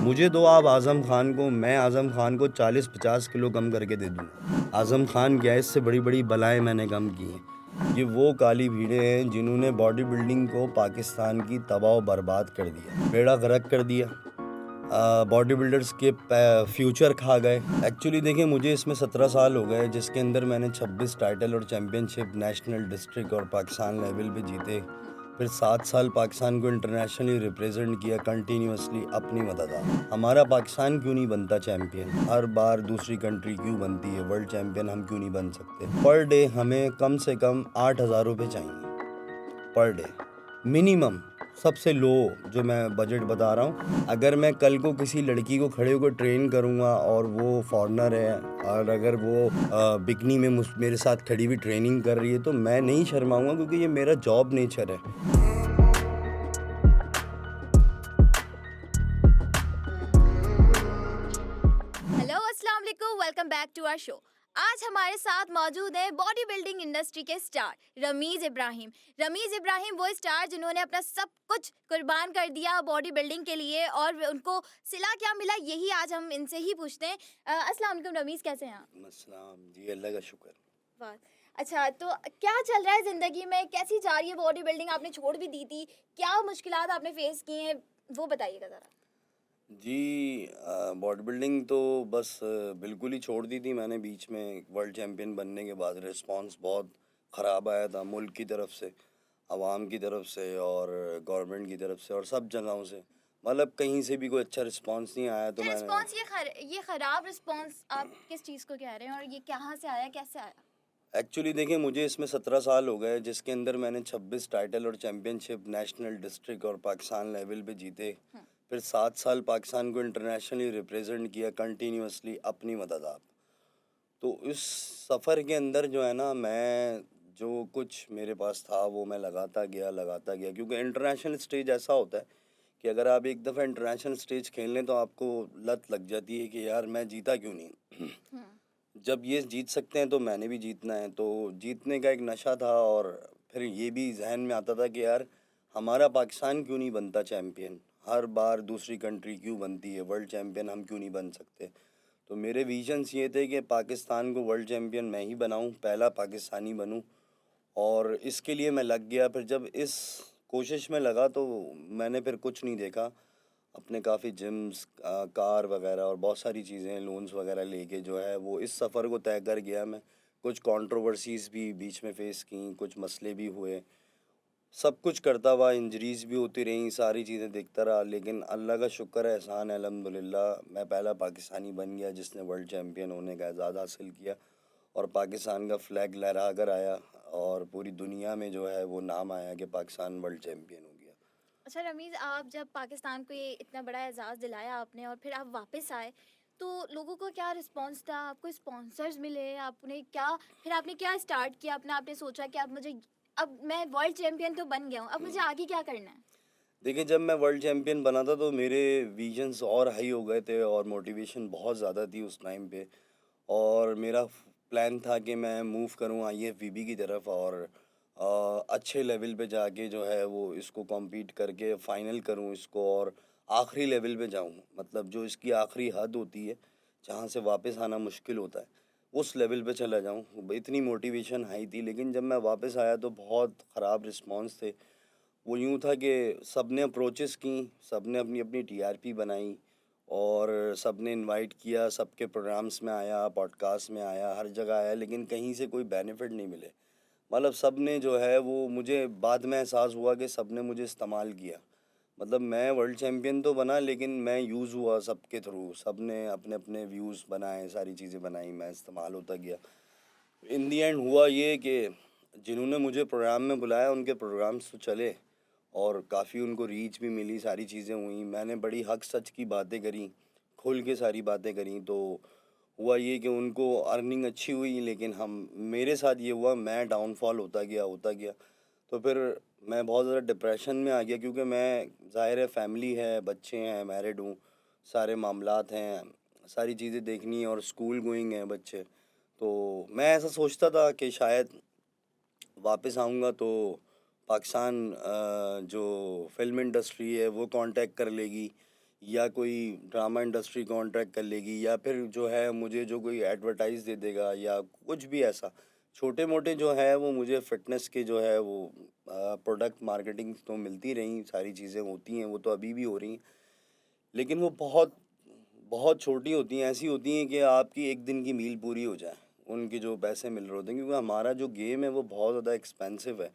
मुझे दो आप आज़म खान को, मैं आज़म खान को 40-50 किलो कम करके दे दूँगा। आज़म खान क्या है, इससे बड़ी-बड़ी बलाएँ मैंने कम की हैं। ये वो काली भीड़ें हैं जिन्होंने बॉडी बिल्डिंग को पाकिस्तान की तबाह व बर्बाद कर दिया, बेड़ा गर्क कर दिया। बॉडी बिल्डर्स के फ्यूचर खा गए। एक्चुअली देखिए, मुझे इसमें 17 साल हो गए जिसके अंदर मैंने 26 टाइटल और चैम्पियनशिप नेशनल, डिस्ट्रिक्ट और पाकिस्तान लेवल पे जीते। फिर 7 साल पाकिस्तान को इंटरनेशनली रिप्रेजेंट किया कंटिन्यूअसली अपनी मदद। हमारा पाकिस्तान क्यों नहीं बनता चैम्पियन? हर बार दूसरी कंट्री क्यों बनती है? वर्ल्ड चैम्पियन हम क्यों नहीं बन सकते? पर डे हमें कम से कम 8,000 रुपये चाहिए पर डे मिनिमम। सबसे लो जो मैं बजट बता रहा हूँ, अगर मैं कल को किसी लड़की को खड़े होकर ट्रेन करूँगा और वो फॉरेनर है और अगर वो बिकनी में मेरे साथ खड़ी हुई ट्रेनिंग कर रही है तो मैं नहीं शर्माऊँगा, क्योंकि ये मेरा जॉब नेचर है। हेलो अस्सलाम वालेकुम, welcome back to our show. आज हमारे साथ मौजूद है बॉडी बिल्डिंग इंडस्ट्री के स्टार रमीज इब्राहिम। रमीज इब्राहिम वो स्टार जिन्होंने अपना सब कुछ कुर्बान कर दिया बॉडी बिल्डिंग के लिए, और उनको सिला क्या मिला यही आज हम इनसे ही पूछते हैं। अस्सलाम वालेकुम रमीज, कैसे हैं आप? अस्सलाम जी, अल्लाह का शुक्र। वाह। अच्छा, तो क्या चल रहा है जिंदगी में, कैसी जा रही है बॉडी बिल्डिंग? आपने छोड़ भी दी थी, क्या मुश्किलात आपने फेस की हैं, वो बताइएगा जरा। जी, बॉडी बिल्डिंग तो बस बिल्कुल ही छोड़ दी थी मैंने बीच में। वर्ल्ड चैम्पियन बनने के बाद रिस्पांस बहुत ख़राब आया था मुल्क की तरफ से, आवाम की तरफ से और गवर्नमेंट की तरफ से और सब जगहों से। मतलब कहीं से भी कोई अच्छा रिस्पांस नहीं आया तो अच्छा, मैंने। रिस्पॉन्स ये खराब रिस्पॉन्स आप किस चीज़ को कह रहे हैं, और ये कहाँ से आया, कैसे आया? एक्चुअली देखिए, मुझे इसमें 17 साल हो गए जिसके अंदर मैंने 26 टाइटल और चैम्पियनशिप नेशनल, डिस्ट्रिक्ट और पाकिस्तान लेवल पे जीते। हम्म। फिर 7 साल पाकिस्तान को इंटरनेशनली रिप्रेजेंट किया कंटिन्यूअसली अपनी मदद। तो इस सफ़र के अंदर जो है ना, मैं जो कुछ मेरे पास था वो मैं लगाता गया, क्योंकि इंटरनेशनल स्टेज ऐसा होता है कि अगर आप एक दफ़ा इंटरनेशनल स्टेज खेल लें तो आपको लत लग जाती है कि यार मैं जीता क्यों नहीं। हम्म। जब ये जीत सकते हैं तो मैंने भी जीतना है, तो जीतने का एक नशा था। और फिर ये भी जहन में आता था कि यार हमारा पाकिस्तान क्यों नहीं बनता चैम्पियन? हर बार दूसरी कंट्री क्यों बनती है? वर्ल्ड चैम्पियन हम क्यों नहीं बन सकते? तो मेरे विजन्स ये थे कि पाकिस्तान को वर्ल्ड चैम्पियन मैं ही बनाऊं, पहला पाकिस्तानी बनूं। और इसके लिए मैं लग गया। फिर जब इस कोशिश में लगा तो मैंने फिर कुछ नहीं देखा। अपने काफ़ी जिम्स, कार वगैरह और बहुत सारी चीज़ें लोन्स वगैरह लेके जो है वो इस सफ़र को तय कर गया मैं। कुछ कंट्रोवर्सीज़ भी बीच में फ़ेस की, कुछ मसले भी हुए। सब कुछ करता हुआ इंजरीज़ भी होती रहीं, सारी चीज़ें देखता रहा, लेकिन अल्लाह का शुक्र है, एहसान है, अल्हम्दुलिल्लाह मैं पहला पाकिस्तानी बन गया जिसने वर्ल्ड चैम्पियन होने का एज़ाज़ हासिल किया। और पाकिस्तान का फ़्लैग लहरा कर आया और पूरी दुनिया में जो है वो नाम आया कि पाकिस्तान वर्ल्ड चैम्पियन हो गया। अच्छा रमीज़, आप जब पाकिस्तान को ये इतना बड़ा एजाज़ दिलाया आपने और फिर आप वापस आए, तो लोगों का क्या रिस्पॉन्स था? आपको स्पॉन्सर्स मिले? आपने क्या, फिर आपने क्या स्टार्ट किया अपना? आपने सोचा कि अब मैं वर्ल्ड चैम्पियन तो बन गया हूँ, अब मुझे आगे क्या करना है? देखिए, जब मैं वर्ल्ड चैम्पियन बना था तो मेरे विजन्स और हाई हो गए थे और मोटिवेशन बहुत ज़्यादा थी उस टाइम पे। और मेरा प्लान था कि मैं मूव करूँ आईएफबीबी की तरफ और अच्छे लेवल पे जाके जो है वो इसको कॉम्पीट करके फ़ाइनल करूँ इसको और आखिरी लेवल पे जाऊँ। मतलब जो इसकी आखिरी हद होती है, जहाँ से वापस आना मुश्किल होता है, उस लेवल पे चला जाऊँ। इतनी मोटिवेशन हाई थी, लेकिन जब मैं वापस आया तो बहुत ख़राब रिस्पॉन्स थे। वो यूँ था कि सब ने अप्रोचेस की, सब ने अपनी अपनी टीआरपी बनाई और सब ने इनवाइट किया, सबके प्रोग्राम्स में आया, पॉडकास्ट में आया, हर जगह आया, लेकिन कहीं से कोई बेनिफिट नहीं मिले। मतलब सब ने जो है वो, मुझे बाद में एहसास हुआ कि सब ने मुझे इस्तेमाल किया। मतलब मैं वर्ल्ड चैम्पियन तो बना, लेकिन मैं यूज़ हुआ सबके थ्रू। सब ने अपने अपने व्यूज़ बनाए, सारी चीज़ें बनाई, मैं इस्तेमाल होता गया। इन दी एंड हुआ ये कि जिन्होंने मुझे प्रोग्राम में बुलाया उनके प्रोग्राम्स तो चले और काफ़ी उनको रीच भी मिली, सारी चीज़ें हुई। मैंने बड़ी हक सच की बातें करी, खुल के सारी बातें करी। तो हुआ ये कि उनको अर्निंग अच्छी हुई, लेकिन हम मेरे साथ ये हुआ, मैं डाउनफॉल होता गया। तो फिर मैं बहुत ज़्यादा डिप्रेशन में आ गया, क्योंकि मैं, ज़ाहिर है फैमिली है, बच्चे हैं, मैरिड हूँ, सारे मामलात हैं, सारी चीज़ें देखनी है और स्कूल गोइंग हैं बच्चे। तो मैं ऐसा सोचता था कि शायद वापस आऊँगा तो पाकिस्तान जो फ़िल्म इंडस्ट्री है वो कांटेक्ट कर लेगी, या कोई ड्रामा इंडस्ट्री कॉन्ट्रैक्ट कर लेगी, या फिर जो है मुझे जो कोई एडवर्टाइज़ दे देगा, या कुछ भी ऐसा। छोटे-मोटे जो है वो मुझे फ़िटनेस के जो है वो प्रोडक्ट मार्केटिंग तो मिलती रहीं, सारी चीज़ें होती हैं, वो तो अभी भी हो रही हैं। लेकिन वो बहुत बहुत छोटी होती हैं, ऐसी होती हैं कि आपकी एक दिन की मील पूरी हो जाए, उनके जो पैसे मिल रहे होते हैं, क्योंकि हमारा जो गेम है वो बहुत ज़्यादा एक्सपेंसिव है।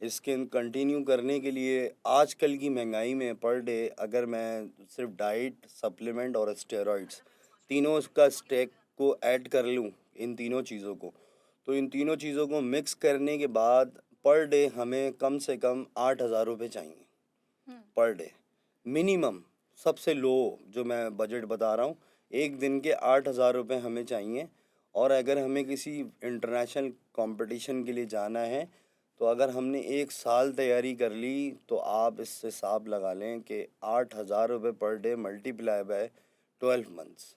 इसके कंटिन्यू करने के लिए आजकल की महंगाई में पर डे अगर मैं सिर्फ डाइट, सप्लीमेंट और स्टेरॉइड्स तीनों का स्टेक को ऐड कर लूँ, इन तीनों चीज़ों को, तो इन तीनों चीज़ों को मिक्स करने के बाद पर डे हमें कम से कम 8,000 रुपये चाहिए हुँ। Per day minimum. सबसे लो जो मैं बजट बता रहा हूँ, एक दिन के 8,000 रुपये हमें चाहिए। और अगर हमें किसी इंटरनेशनल कंपटीशन के लिए जाना है, तो अगर हमने 1 साल तैयारी कर ली, तो आप इससे हिसाब लगा लें कि 8,000 रुपये per day multiply by 12 months.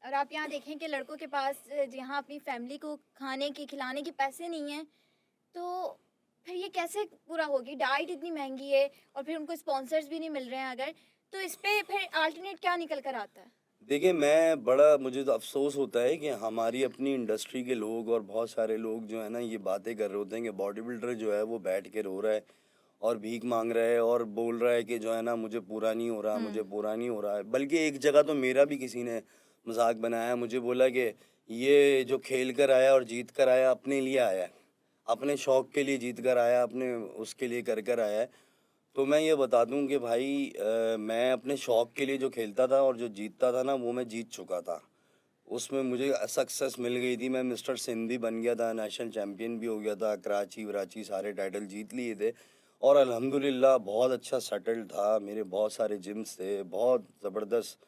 और आप यहाँ देखें कि लड़कों के पास यहाँ अपनी फैमिली को खाने के, खिलाने के पैसे नहीं हैं, तो फिर ये कैसे पूरा होगी? डाइट इतनी महँगी है और फिर उनको स्पॉन्सर्स भी नहीं मिल रहे हैं अगर, तो इस पे फिर अल्टरनेट क्या निकल कर आता है? देखिए, मुझे तो अफ़सोस होता है कि हमारी अपनी इंडस्ट्री के लोग और बहुत सारे लोग जो है ना, ये बातें कर रहे होते हैं कि बॉडी बिल्डर जो है वो बैठ के रो रहा है और भीख मांग रहा है और बोल रहा है कि जो है ना, मुझे पूरा नहीं हो रहा, मुझे हुँ। पूरा नहीं हो रहा है। बल्कि एक जगह तो मेरा भी किसी ने मजाक बनाया, मुझे बोला कि ये जो खेल कर आया और जीत कर आया, अपने लिए आया है, अपने शौक के लिए जीत कर आया, अपने उसके लिए कर आया है। तो मैं ये बता दूं कि भाई, मैं अपने शौक के लिए जो खेलता था और जो जीतता था ना, वो मैं जीत चुका था। उसमें मुझे सक्सेस मिल गई थी, मैं मिस्टर सिंध बन गया था, नेशनल चैम्पियन भी हो गया था, कराची वराची सारे टाइटल जीत लिए थे। और अल्हम्दुलिल्लाह बहुत अच्छा सेटल्ड था, मेरे बहुत सारे जिम्स थे, बहुत ज़बरदस्त।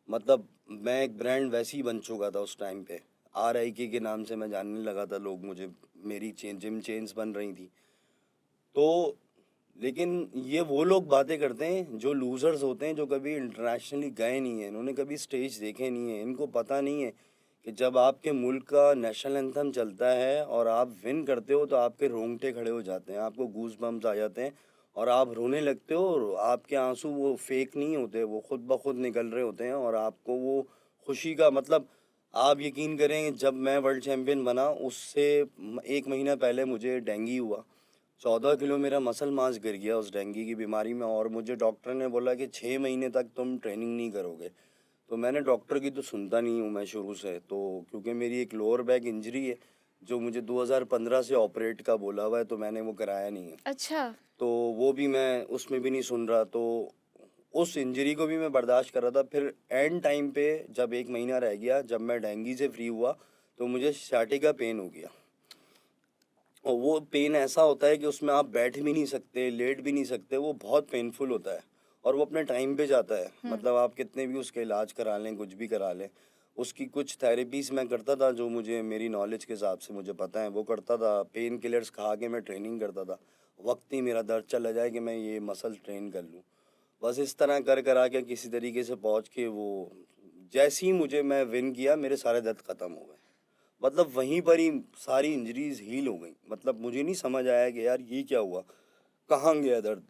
मतलब मैं एक ब्रांड वैसे ही बन चुका था उस टाइम पे। RIK के नाम से मैं जानने लगा था, लोग मुझे, मेरी जिम चेन्स बन रही थी। तो लेकिन ये वो लोग बातें करते हैं जो लूज़र्स होते हैं, जो कभी इंटरनेशनली गए नहीं हैं, इन्होंने कभी स्टेज देखे नहीं है, इनको पता नहीं है कि जब आपके मुल्क का नेशनल एंथम चलता है और आप विन करते हो, तो आपके रोंगटे खड़े हो जाते हैं, आपको गूज़ बम्प्स आ जाते हैं और आप रोने लगते हो। और आपके आंसू वो फेक नहीं होते, वो खुद ब खुद निकल रहे होते हैं, और आपको वो खुशी का मतलब, आप यकीन करें, जब मैं वर्ल्ड चैम्पियन बना उससे 1 महीना पहले मुझे डेंगू हुआ। 14 किलो मेरा मसल मास गिर गया उस डेंगू की बीमारी में, और मुझे डॉक्टर ने बोला कि 6 महीने तक तुम ट्रेनिंग नहीं करोगे। तो मैंने डॉक्टर की तो सुनता नहीं हूँ मैं शुरू से, तो क्योंकि मेरी एक लोअर बैक इंजरी है जो मुझे 2015 से ऑपरेट का बोला हुआ है, तो मैंने वो कराया नहीं है। अच्छा। तो वो भी मैं उसमें भी नहीं सुन रहा, तो उस इंजरी को भी मैं बर्दाश्त कर रहा था। फिर एंड टाइम पे जब 1 महीना रह गया, जब मैं डेंगू से फ्री हुआ, तो मुझे sciatica पेन हो गया। और वो पेन ऐसा होता है कि उसमें आप बैठ भी नहीं सकते, लेट भी नहीं सकते, वो बहुत पेनफुल होता है और वो अपने टाइम पे जाता है। हुँ। मतलब आप कितने भी उसके इलाज करा लें, कुछ भी करा लें, उसकी कुछ थेरेपीज़ मैं करता था जो मुझे मेरी नॉलेज के हिसाब से मुझे पता है, वो करता था। पेन किलर्स खा के मैं ट्रेनिंग करता था, वक्त ही मेरा दर्द चला जाए कि मैं ये मसल ट्रेन कर लूँ। बस इस तरह करा के किसी तरीके से पहुँच के वो, जैसे ही मुझे मैं विन किया, मेरे सारे दर्द ख़त्म हो गए। मतलब वहीं पर ही सारी इंजरीज हील हो गई। मतलब मुझे नहीं समझ आया कि यार ये क्या हुआ, कहाँ गया दर्द,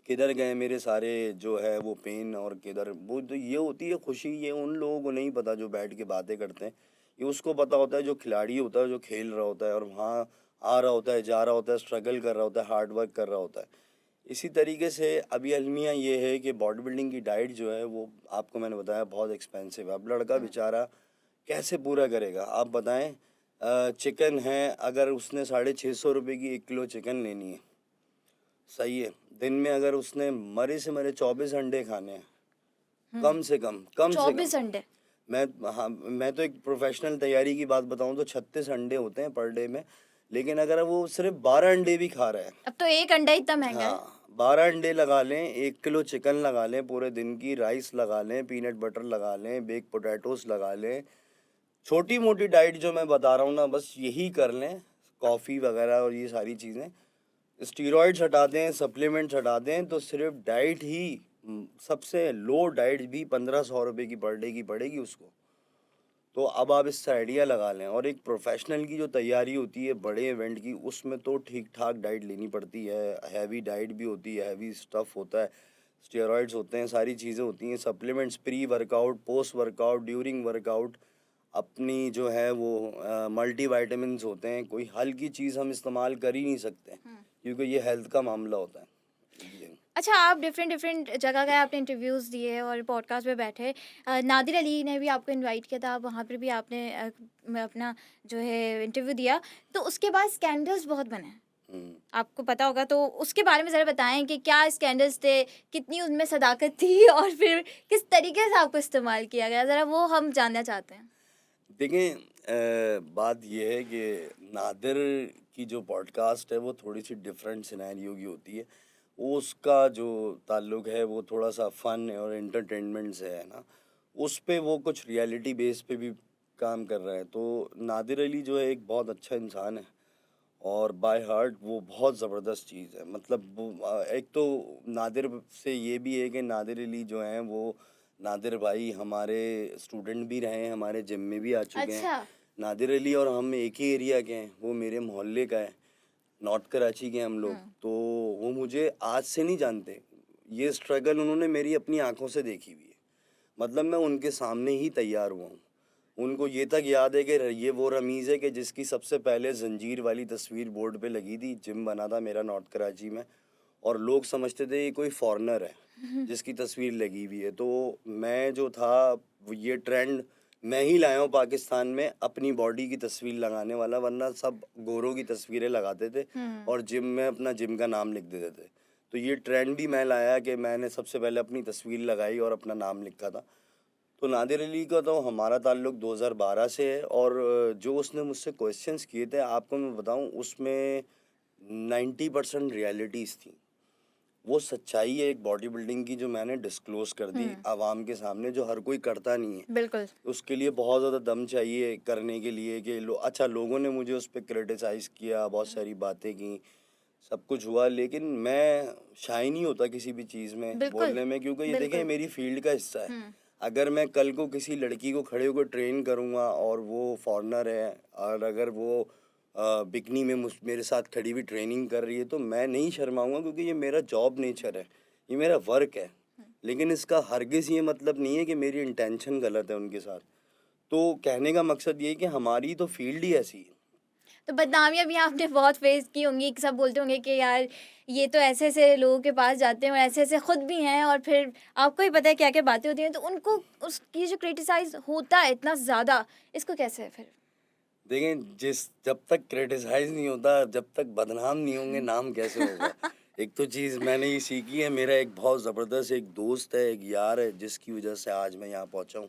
किधर गए मेरे सारे जो है वो पेन, और किधर वो। तो ये होती है खुशी, ये उन लोगों को नहीं पता जो बैठ के बातें करते हैं। ये उसको पता होता है जो खिलाड़ी होता है, जो खेल रहा होता है और वहाँ आ रहा होता है, जा रहा होता है, स्ट्रगल कर रहा होता है, हार्ड वर्क कर रहा होता है। इसी तरीके से अभी अलमिया ये है कि बॉडी बिल्डिंग की डाइट जो है वो, आपको मैंने बताया, बहुत एक्सपेंसिव है। अब लड़का हुँ। बेचारा कैसे पूरा करेगा आप बताएं। चिकन है, अगर उसने 650 रुपये की 1 किलो चिकन लेनी है, सही है, दिन में अगर उसने मरे से मरे 24 अंडे खाने हैं, हुँ। कम से कम 24 अंडे। मैं, हाँ, मैं तो एक प्रोफेशनल तैयारी की बात बताऊं तो 36 अंडे होते हैं पर डे में। लेकिन अगर वो सिर्फ 12 अंडे भी खा रहा है, अब तो 1 अंडा इतना महँगा है। हाँ, 12 अंडे लगा लें, 1 किलो चिकन लगा लें पूरे दिन की, राइस लगा लें, पीनट बटर लगा लें, बेक पोटैटोस लगा लें, छोटी मोटी डाइट जो मैं बता रहा हूँ ना, बस यही कर लें, कॉफ़ी वगैरह और ये सारी चीज़ें, स्टीरॉइड्स हटा दें, सप्लीमेंट्स हटा दें, तो सिर्फ डाइट ही, सबसे लो डाइट भी 1500 रुपये की पर डे की पड़ेगी उसको। तो अब आप इससे आइडिया लगा लें। और एक प्रोफेशनल की जो तैयारी होती है बड़े इवेंट की, उसमें तो ठीक ठाक डाइट लेनी पड़ती है, हैवी डाइट भी होती है, हैवी स्टफ़ होता है। स्टेरॉइड्स होते हैं, सारी चीज़ें होती हैं, supplements, pre workout, post workout, during workout, अपनी जो है वो मल्टीविटामिन्स होते हैं। कोई हल्की चीज़ हम इस्तेमाल कर ही नहीं सकते क्योंकि ये हेल्थ का मामला होता है। ये अच्छा, आप डिफरेंट डिफरेंट जगह गए, आपने इंटरव्यूज़ दिए और पॉडकास्ट पे बैठे। नादिर अली ने भी आपको इनवाइट किया था, आप वहाँ पर भी आपने अपना जो है इंटरव्यू दिया। तो उसके बाद स्कैंडल्स बहुत बने, हम्म। आपको पता होगा, तो उसके बारे में ज़रा बताएं कि क्या स्कैंडल्स थे, कितनी उनमें सदाकत थी और फिर किस तरीके से आपको इस्तेमाल किया गया, ज़रा वो हम जानना चाहते हैं। देखें, बात ये है कि नादिर की जो पॉडकास्ट है वो थोड़ी सी डिफरेंट सिनेरियो की होती है। वो उसका जो ताल्लुक है वो थोड़ा सा फ़न और एंटरटेनमेंट से है ना, उस पे वो कुछ रियलिटी बेस पे भी काम कर रहा है। तो नादिर अली जो है एक बहुत अच्छा इंसान है और बाय हार्ट वो बहुत ज़बरदस्त चीज़ है। मतलब वो एक तो नादिर से ये भी है कि नादिर अली जो हैं वो, नादिर भाई हमारे स्टूडेंट भी रहे हैं, हमारे जिम में भी आ चुके हैं। अच्छा। नादिर अली और हम एक ही एरिया के हैं, वो मेरे मोहल्ले का है, नॉर्थ कराची के हम लोग। तो वो मुझे आज से नहीं जानते, ये स्ट्रगल उन्होंने मेरी अपनी आंखों से देखी हुई है। मतलब मैं उनके सामने ही तैयार हुआ हूँ। उनको ये तक याद है कि ये वो रमीज़ है कि जिसकी सबसे पहले जंजीर वाली तस्वीर बोर्ड पे लगी थी, जिम बना था मेरा नॉर्थ कराची में, और लोग समझते थे ये कोई फॉरेनर है जिसकी तस्वीर लगी हुई है। तो मैं जो था ये ट्रेंड मैं ही लाया हूँ पाकिस्तान में, अपनी बॉडी की तस्वीर लगाने वाला, वरना सब गोरों की तस्वीरें लगाते थे और जिम में अपना जिम का नाम लिख देते थे। तो ये ट्रेंड भी मैं लाया कि मैंने सबसे पहले अपनी तस्वीर लगाई और अपना नाम लिखा था। तो नादिर अली का तो हमारा ताल्लुक़ 2012 से है और जो उसने मुझसे क्वेश्चंस किए थे, आपको मैं बताऊं, उसमें 90% रियलिटीज़ थी। वो सच्चाई है एक बॉडी बिल्डिंग की जो मैंने डिस्क्लोज़ कर दी आवाम के सामने, जो हर कोई करता नहीं है। बिल्कुल। उसके लिए बहुत ज़्यादा दम चाहिए करने के लिए कि अच्छा, लोगों ने मुझे उस पे क्रिटिसाइज़ किया, बहुत सारी बातें की, सब कुछ हुआ, लेकिन मैं शाय नहीं होता किसी भी चीज़ में बिल्कुल। बोलने में, क्योंकि ये देखें बिल्कुल। मेरी फील्ड का हिस्सा है। अगर मैं कल को किसी लड़की को खड़े होकर ट्रेन करूँगा और वो फॉरेनर है, और अगर वो बिकनी में मेरे साथ खड़ी हुई ट्रेनिंग कर रही है, तो मैं नहीं शर्माऊँगा, क्योंकि ये मेरा जॉब नेचर है, ये मेरा वर्क है। लेकिन इसका हरगिज़ ये मतलब नहीं है कि मेरी इंटेंशन गलत है उनके साथ। तो कहने का मकसद ये है कि हमारी तो फील्ड ही ऐसी है। तो बदनामियाँ भी आपने बहुत फेस की होंगी, कि सब बोलते होंगे कि यार ये तो ऐसे-ऐसे लोगों के पास जाते हैं और ऐसे-ऐसे खुद भी हैं, और फिर आपको ही पता है क्या-क्या बातें होती हैं, तो उनको उसकी जो क्रिटिसाइज़ होता है इतना ज़्यादा, इसको कैसे फिर? देखें, जब तक क्रिटिसाइज नहीं होता, जब तक बदनाम नहीं होंगे, नाम कैसे होगा? एक तो चीज़ मैंने ये सीखी है, मेरा एक बहुत ज़बरदस्त एक दोस्त है, एक यार है, जिसकी वजह से आज मैं यहाँ पहुँचा हूँ।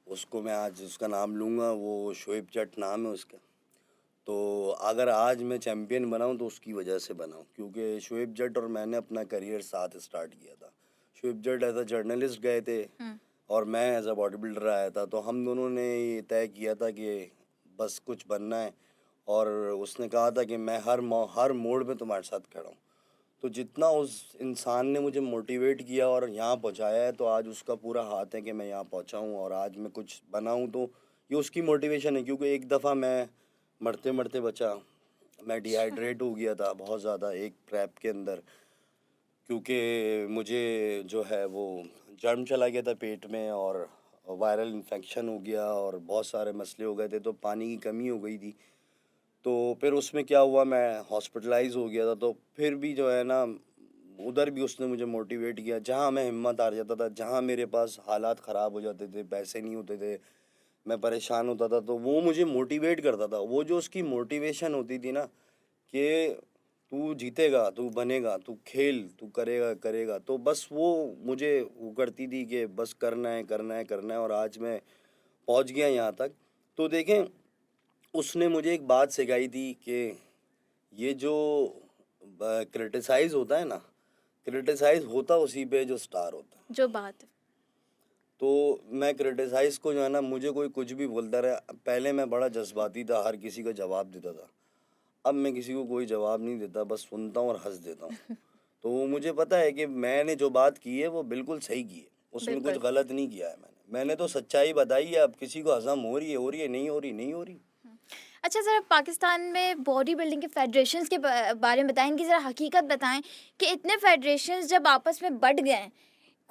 उसको मैं आज उसका नाम लूँगा, वो शोएब जट नाम है उसका। तो अगर आज मैं चैम्पियन बना हूँ तो उसकी वजह से बना हूँ, क्योंकि शोएब जट और मैंने अपना करियर साथ स्टार्ट किया था। शोएब जट एज अ जर्नलिस्ट गए थे और मैं एज अ बॉडी बिल्डर आया था। तो हम दोनों ने ये तय किया था कि बस कुछ बनना है, और उसने कहा था कि मैं हर मोड़ में तुम्हारे साथ खड़ा हूँ। तो जितना उस इंसान ने मुझे मोटिवेट किया और यहाँ पहुँचाया है, तो आज उसका पूरा हाथ है कि मैं यहाँ पहुँचा हूँ और आज मैं कुछ बना हूँ। तो ये उसकी मोटिवेशन है, क्योंकि एक दफ़ा मैं मरते मरते बचा। मैं डिहाइड्रेट हो गया था बहुत ज़्यादा एक ट्रैप के अंदर, क्योंकि मुझे जो है वो जर्म चला गया था पेट में और वायरल इन्फेक्शन हो गया और बहुत सारे मसले हो गए थे, तो पानी की कमी हो गई थी। तो फिर उसमें क्या हुआ, मैं हॉस्पिटलाइज हो गया था। तो फिर भी जो है ना, उधर भी उसने मुझे मोटिवेट किया। जहाँ मैं हिम्मत हार जाता था, जहाँ मेरे पास हालात ख़राब हो जाते थे, पैसे नहीं होते थे, मैं परेशान होता था, तो वो मुझे मोटिवेट करता था। वो जो उसकी मोटिवेशन होती थी ना, कि तू जीतेगा, तू बनेगा, तू खेल, तू करेगा करेगा, तो बस वो मुझे वो करती थी कि बस करना है करना है करना है, और आज मैं पहुंच गया यहाँ तक। तो देखें, उसने मुझे एक बात सिखाई थी कि ये जो क्रिटिसाइज होता है ना, क्रिटिसाइज होता उसी पे जो स्टार होता है। जो बात। तो मैं क्रिटिसाइज को जो है ना, मुझे कोई कुछ भी बोलता रहा, पहले मैं बड़ा जज्बाती था, हर किसी का जवाब देता था। अब मैं किसी को कोई जवाब नहीं देता, बस सुनता हूँ और हंस देता हूँ। तो वो मुझे पता है कि मैंने जो बात की है वो बिल्कुल सही की है, उसमें कुछ बिल्कुल। गलत नहीं किया है मैंने तो सच्चाई बताई है। अब किसी को हजम हो रही है, नहीं हो रही, नहीं हो रही। अच्छा ज़रा पाकिस्तान में बॉडी बिल्डिंग के फेडरेशंस के बारे में बताएं, इनकी ज़रा हकीकत बताएं कि इतने फेडरेशंस जब आपस में बढ़ गए,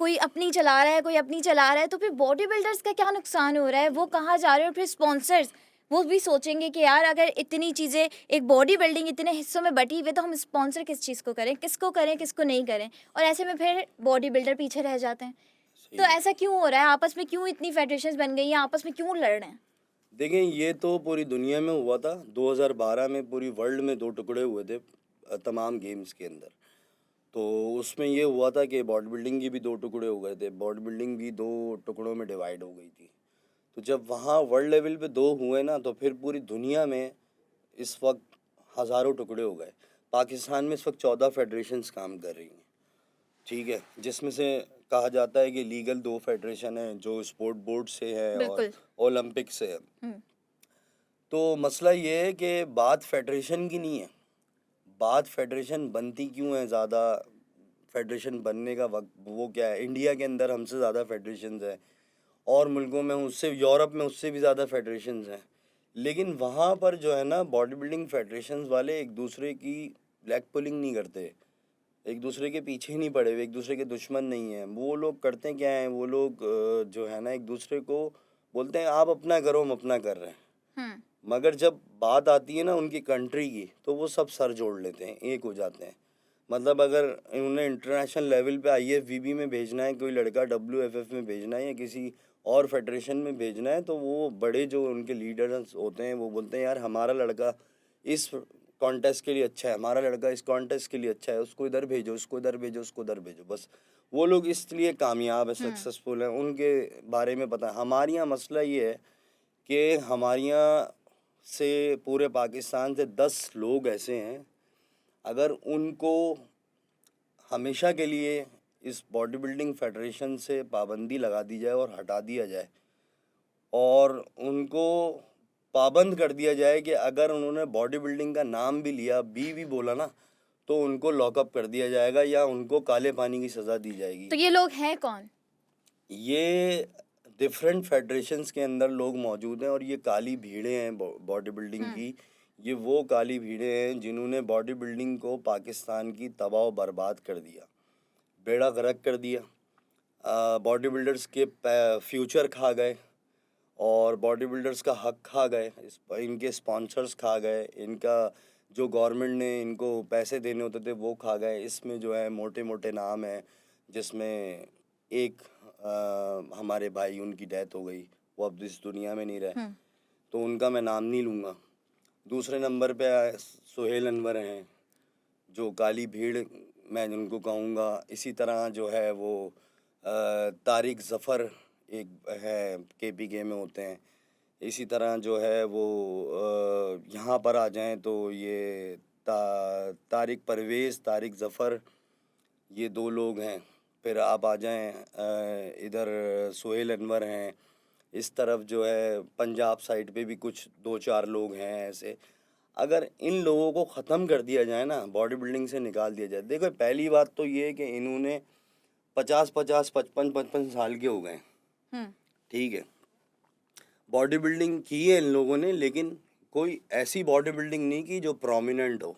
कोई अपनी चला रहा है, कोई अपनी चला रहा है, तो फिर बॉडी बिल्डर्स का क्या नुकसान हो रहा है, वो कहाँ जा रहे हैं? और फिर स्पॉन्सर्स वो भी सोचेंगे कि यार अगर इतनी चीज़ें, एक बॉडी बिल्डिंग इतने हिस्सों में बटी हुई है, तो हम स्पॉन्सर किस चीज़ को करें, किसको नहीं करें, और ऐसे में फिर बॉडी बिल्डर पीछे रह जाते हैं। तो सही है। ऐसा क्यों हो रहा है? आपस में क्यों इतनी फेडरेशंस बन गई हैं? आपस में क्यों लड़ रहे हैं? देखें, ये तो पूरी दुनिया में हुआ था। 2012 में पूरी वर्ल्ड में 2 टुकड़े हुए थे तमाम गेम्स के अंदर। तो उसमें ये हुआ था कि बॉडी बिल्डिंग की भी 2 टुकड़े हो गए थे। बॉडी बिल्डिंग भी 2 टुकड़ों में डिवाइड हो गई थी। तो जब वहाँ वर्ल्ड लेवल पे 2 हुए ना, तो फिर पूरी दुनिया में इस वक्त हज़ारों टुकड़े हो गए। पाकिस्तान में इस वक्त 14 फेडरेशंस काम कर रही हैं, ठीक है? जिसमें से कहा जाता है कि लीगल 2 फेडरेशन हैं जो स्पोर्ट बोर्ड से है और बिल्कुल। ओलंपिक से है। हुँ। तो मसला ये है कि बात फेडरेशन की नहीं है, बात फेडरेशन बनती क्यों है ज़्यादा, फेडरेशन बनने का वक्त वो क्या है? इंडिया के अंदर हमसे ज़्यादा फेडरेशंस हैं, और मुल्कों में उससे, यूरोप में उससे भी ज़्यादा फेडरेशंस हैं। लेकिन वहाँ पर जो है ना, बॉडी बिल्डिंग फेडरेशंस वाले एक दूसरे की ब्लैक पुलिंग नहीं करते, एक दूसरे के पीछे नहीं पड़े हुए, एक दूसरे के दुश्मन नहीं हैं। वो लोग करते क्या हैं, वो लोग जो है ना, एक दूसरे को बोलते हैं आप अपना करो, हम अपना कर रहे हैं। हुँ। मगर जब बात आती है ना उनकी कंट्री की, तो वो सब सर जोड़ लेते हैं, एक हो जाते हैं। मतलब अगर उन्हें इंटरनेशनल लेवल पे आईएफबीबी में भेजना है, कोई लड़का डब्ल्यूएफएफ में भेजना है या किसी और फेडरेशन में भेजना है, तो वो बड़े जो उनके लीडर्स होते हैं वो बोलते हैं यार हमारा लड़का इस कॉन्टेस्ट के लिए अच्छा है, हमारा लड़का इस कॉन्टेस्ट के लिए अच्छा है, उसको इधर भेजो, उसको इधर भेजो, उसको उधर भेजो। बस वो लोग इसलिए कामयाब है, हुँ। सक्सेसफुल हैं, उनके बारे में पता है। हमारे यहाँ मसला ये है कि हमारे यहाँ से पूरे पाकिस्तान से 10 लोग ऐसे हैं, अगर उनको हमेशा के लिए इस बॉडी बिल्डिंग फेडरेशन से पाबंदी लगा दी जाए और हटा दिया जाए, और उनको पाबंद कर दिया जाए कि अगर उन्होंने बॉडी बिल्डिंग का नाम भी लिया, भी बोला ना, तो उनको लॉकअप कर दिया जाएगा या उनको काले पानी की सज़ा दी जाएगी। तो ये लोग हैं कौन? ये डिफरेंट फेडरेशंस के अंदर लोग मौजूद हैं, और ये काली भीड़ें हैं बॉडी बिल्डिंग हुँ। की। ये वो काली भीड़ें हैं जिन्होंने बॉडी बिल्डिंग को पाकिस्तान की तबाह व बर्बाद कर दिया, बेड़ा गर्क कर दिया। बॉडी बिल्डर्स के फ्यूचर खा गए, और बॉडी बिल्डर्स का हक खा गए, इनके स्पॉन्सर्स खा गए, इनका जो गवर्नमेंट ने इनको पैसे देने होते थे वो खा गए। इसमें जो है मोटे मोटे नाम हैं, जिसमें एक हमारे भाई, उनकी डेथ हो गई, वो अब इस दुनिया में नहीं रहे, हुँ। तो उनका मैं नाम नहीं लूँगा। दूसरे नंबर पे सुहेल अनवर हैं, जो काली भीड़ मैं उनको कहूँगा। इसी तरह जो है वो तारिक ज़फ़र एक है, केपीके में होते हैं। इसी तरह जो है वो यहाँ पर आ जाएं तो ये तारिक परवेज़, तारिक ज़फ़र, ये 2 लोग हैं। फिर आप आ जाएं इधर सुहेल अनवर हैं। इस तरफ जो है पंजाब साइड पे भी कुछ 2-4 लोग हैं ऐसे। अगर इन लोगों को ख़त्म कर दिया जाए ना, बॉडी बिल्डिंग से निकाल दिया जाए। देखो, पहली बात तो ये है कि इन्होंने 50-50, 55-55 साल के हो गए, हुँ। ठीक है? बॉडी बिल्डिंग की है इन लोगों ने, लेकिन कोई ऐसी बॉडी बिल्डिंग नहीं की जो प्रोमिनेंट हो।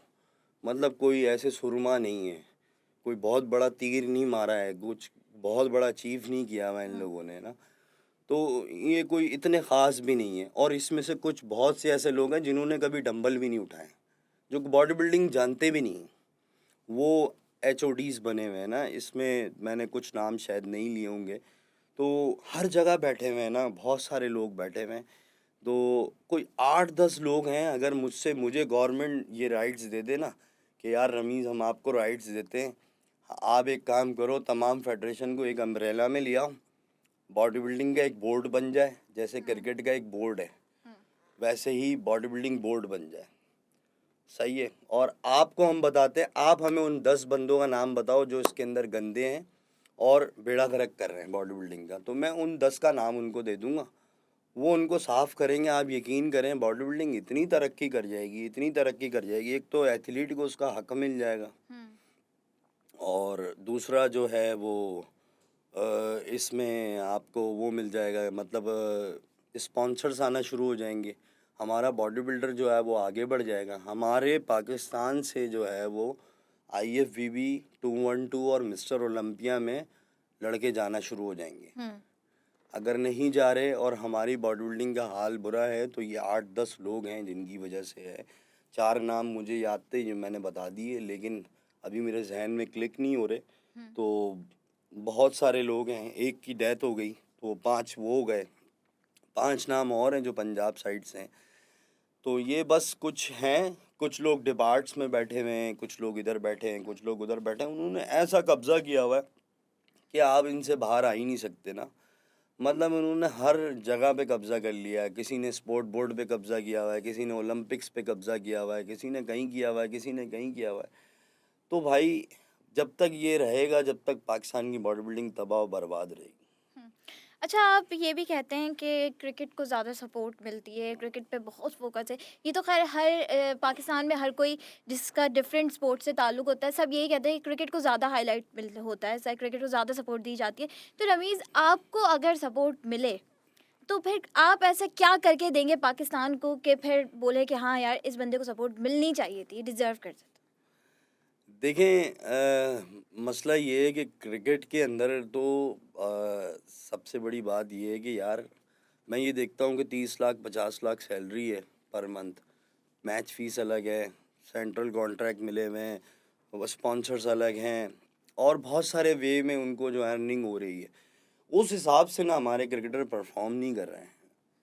मतलब कोई ऐसे सुरमा नहीं है, कोई बहुत बड़ा तीर नहीं मारा है, कुछ बहुत बड़ा अचीव नहीं किया हुआ इन हुँ। लोगों ने ना। तो ये कोई इतने ख़ास भी नहीं है, और इसमें से कुछ बहुत से ऐसे लोग हैं जिन्होंने कभी डंबल भी नहीं उठाए, जो बॉडी बिल्डिंग जानते भी नहीं हैं। वो एचओडीज़ बने हुए हैं ना, इसमें मैंने कुछ नाम शायद नहीं लिए होंगे। तो हर जगह बैठे हुए हैं ना, बहुत सारे लोग बैठे हुए हैं। तो कोई 8-10 लोग हैं, अगर मुझे गवर्नमेंट ये राइट्स दे दे ना कि यार रमीज़, हम आपको राइट्स देते हैं, आप एक काम करो, तमाम फेडरेशन को एक अम्ब्रेला में ले आओ, बॉडी बिल्डिंग का एक बोर्ड बन जाए, जैसे हुँ। क्रिकेट का एक बोर्ड है, हुँ। वैसे ही बॉडी बिल्डिंग बोर्ड बन जाए। सही है। और आपको हम बताते हैं, आप हमें उन 10 बंदों का नाम बताओ जो इसके अंदर गंदे हैं और बेड़ा गर्क कर रहे हैं बॉडी बिल्डिंग का, तो मैं उन 10 का नाम उनको दे दूंगा, वो उनको साफ़ करेंगे। आप यकीन करें, बॉडी बिल्डिंग इतनी तरक्की कर जाएगी, इतनी तरक्की कर जाएगी। एक तो एथलीट को उसका हक मिल जाएगा, हुँ। और दूसरा जो है वो इसमें आपको वो मिल जाएगा, मतलब स्पॉन्सर्स आना शुरू हो जाएंगे। हमारा बॉडी बिल्डर जो है वो आगे बढ़ जाएगा। हमारे पाकिस्तान से जो है वो IFBB 212 और मिस्टर ओलंपिया में लड़के जाना शुरू हो जाएंगे। अगर नहीं जा रहे और हमारी बॉडी बिल्डिंग का हाल बुरा है तो ये 8-10 लोग हैं जिनकी वजह से है। 4 नाम मुझे याद थे जो मैंने बता दिए, लेकिन अभी मेरे जहन में क्लिक नहीं हो रहे। तो बहुत सारे लोग हैं, एक की डेथ हो गई तो 5 वो हो गए, 5 नाम और हैं जो पंजाब साइड से हैं। तो ये बस कुछ हैं, कुछ लोग डिपार्ट्स में बैठे हुए हैं, कुछ लोग इधर बैठे हैं, कुछ लोग उधर बैठे हैं। उन्होंने ऐसा कब्जा किया हुआ है कि आप इनसे बाहर आ ही नहीं सकते ना। मतलब उन्होंने हर जगह पे कब्जा कर लिया है। किसी ने स्पोर्ट बोर्ड पे कब्जा किया हुआ है, किसी ने ओलंपिक्स पे कब्जा किया हुआ है, किसी ने कहीं किया हुआ है, किसी ने कहीं किया हुआ है। तो भाई जब तक ये रहेगा, जब तक पाकिस्तान की बॉडी बिल्डिंग तबाह और बर्बाद रहेगी। अच्छा, आप ये भी कहते हैं कि क्रिकेट को ज़्यादा सपोर्ट मिलती है, क्रिकेट पे बहुत फोकस है। ये तो खैर हर पाकिस्तान में हर कोई जिसका डिफरेंट स्पोर्ट से ताल्लुक़ होता है, सब यही कहते हैं कि क्रिकेट को ज़्यादा हाईलाइट मिल होता है, क्रिकेट को ज़्यादा सपोर्ट दी जाती है। तो रमीज़, आपको अगर सपोर्ट मिले तो फिर आप ऐसा क्या करके देंगे पाकिस्तान को कि फिर बोले कि हाँ यार, इस बंदे को सपोर्ट मिलनी चाहिए थी, डिज़र्व करता था? देखें, मसला ये है कि क्रिकेट के अंदर तो सबसे बड़ी बात ये है कि यार मैं ये देखता हूँ कि 30 लाख 50 लाख सैलरी है पर मंथ, मैच फीस अलग है, सेंट्रल कॉन्ट्रैक्ट मिले हुए हैं, स्पॉन्सर्स अलग हैं और बहुत सारे वे में उनको जो अर्निंग हो रही है। उस हिसाब से ना हमारे क्रिकेटर परफॉर्म नहीं कर रहे हैं।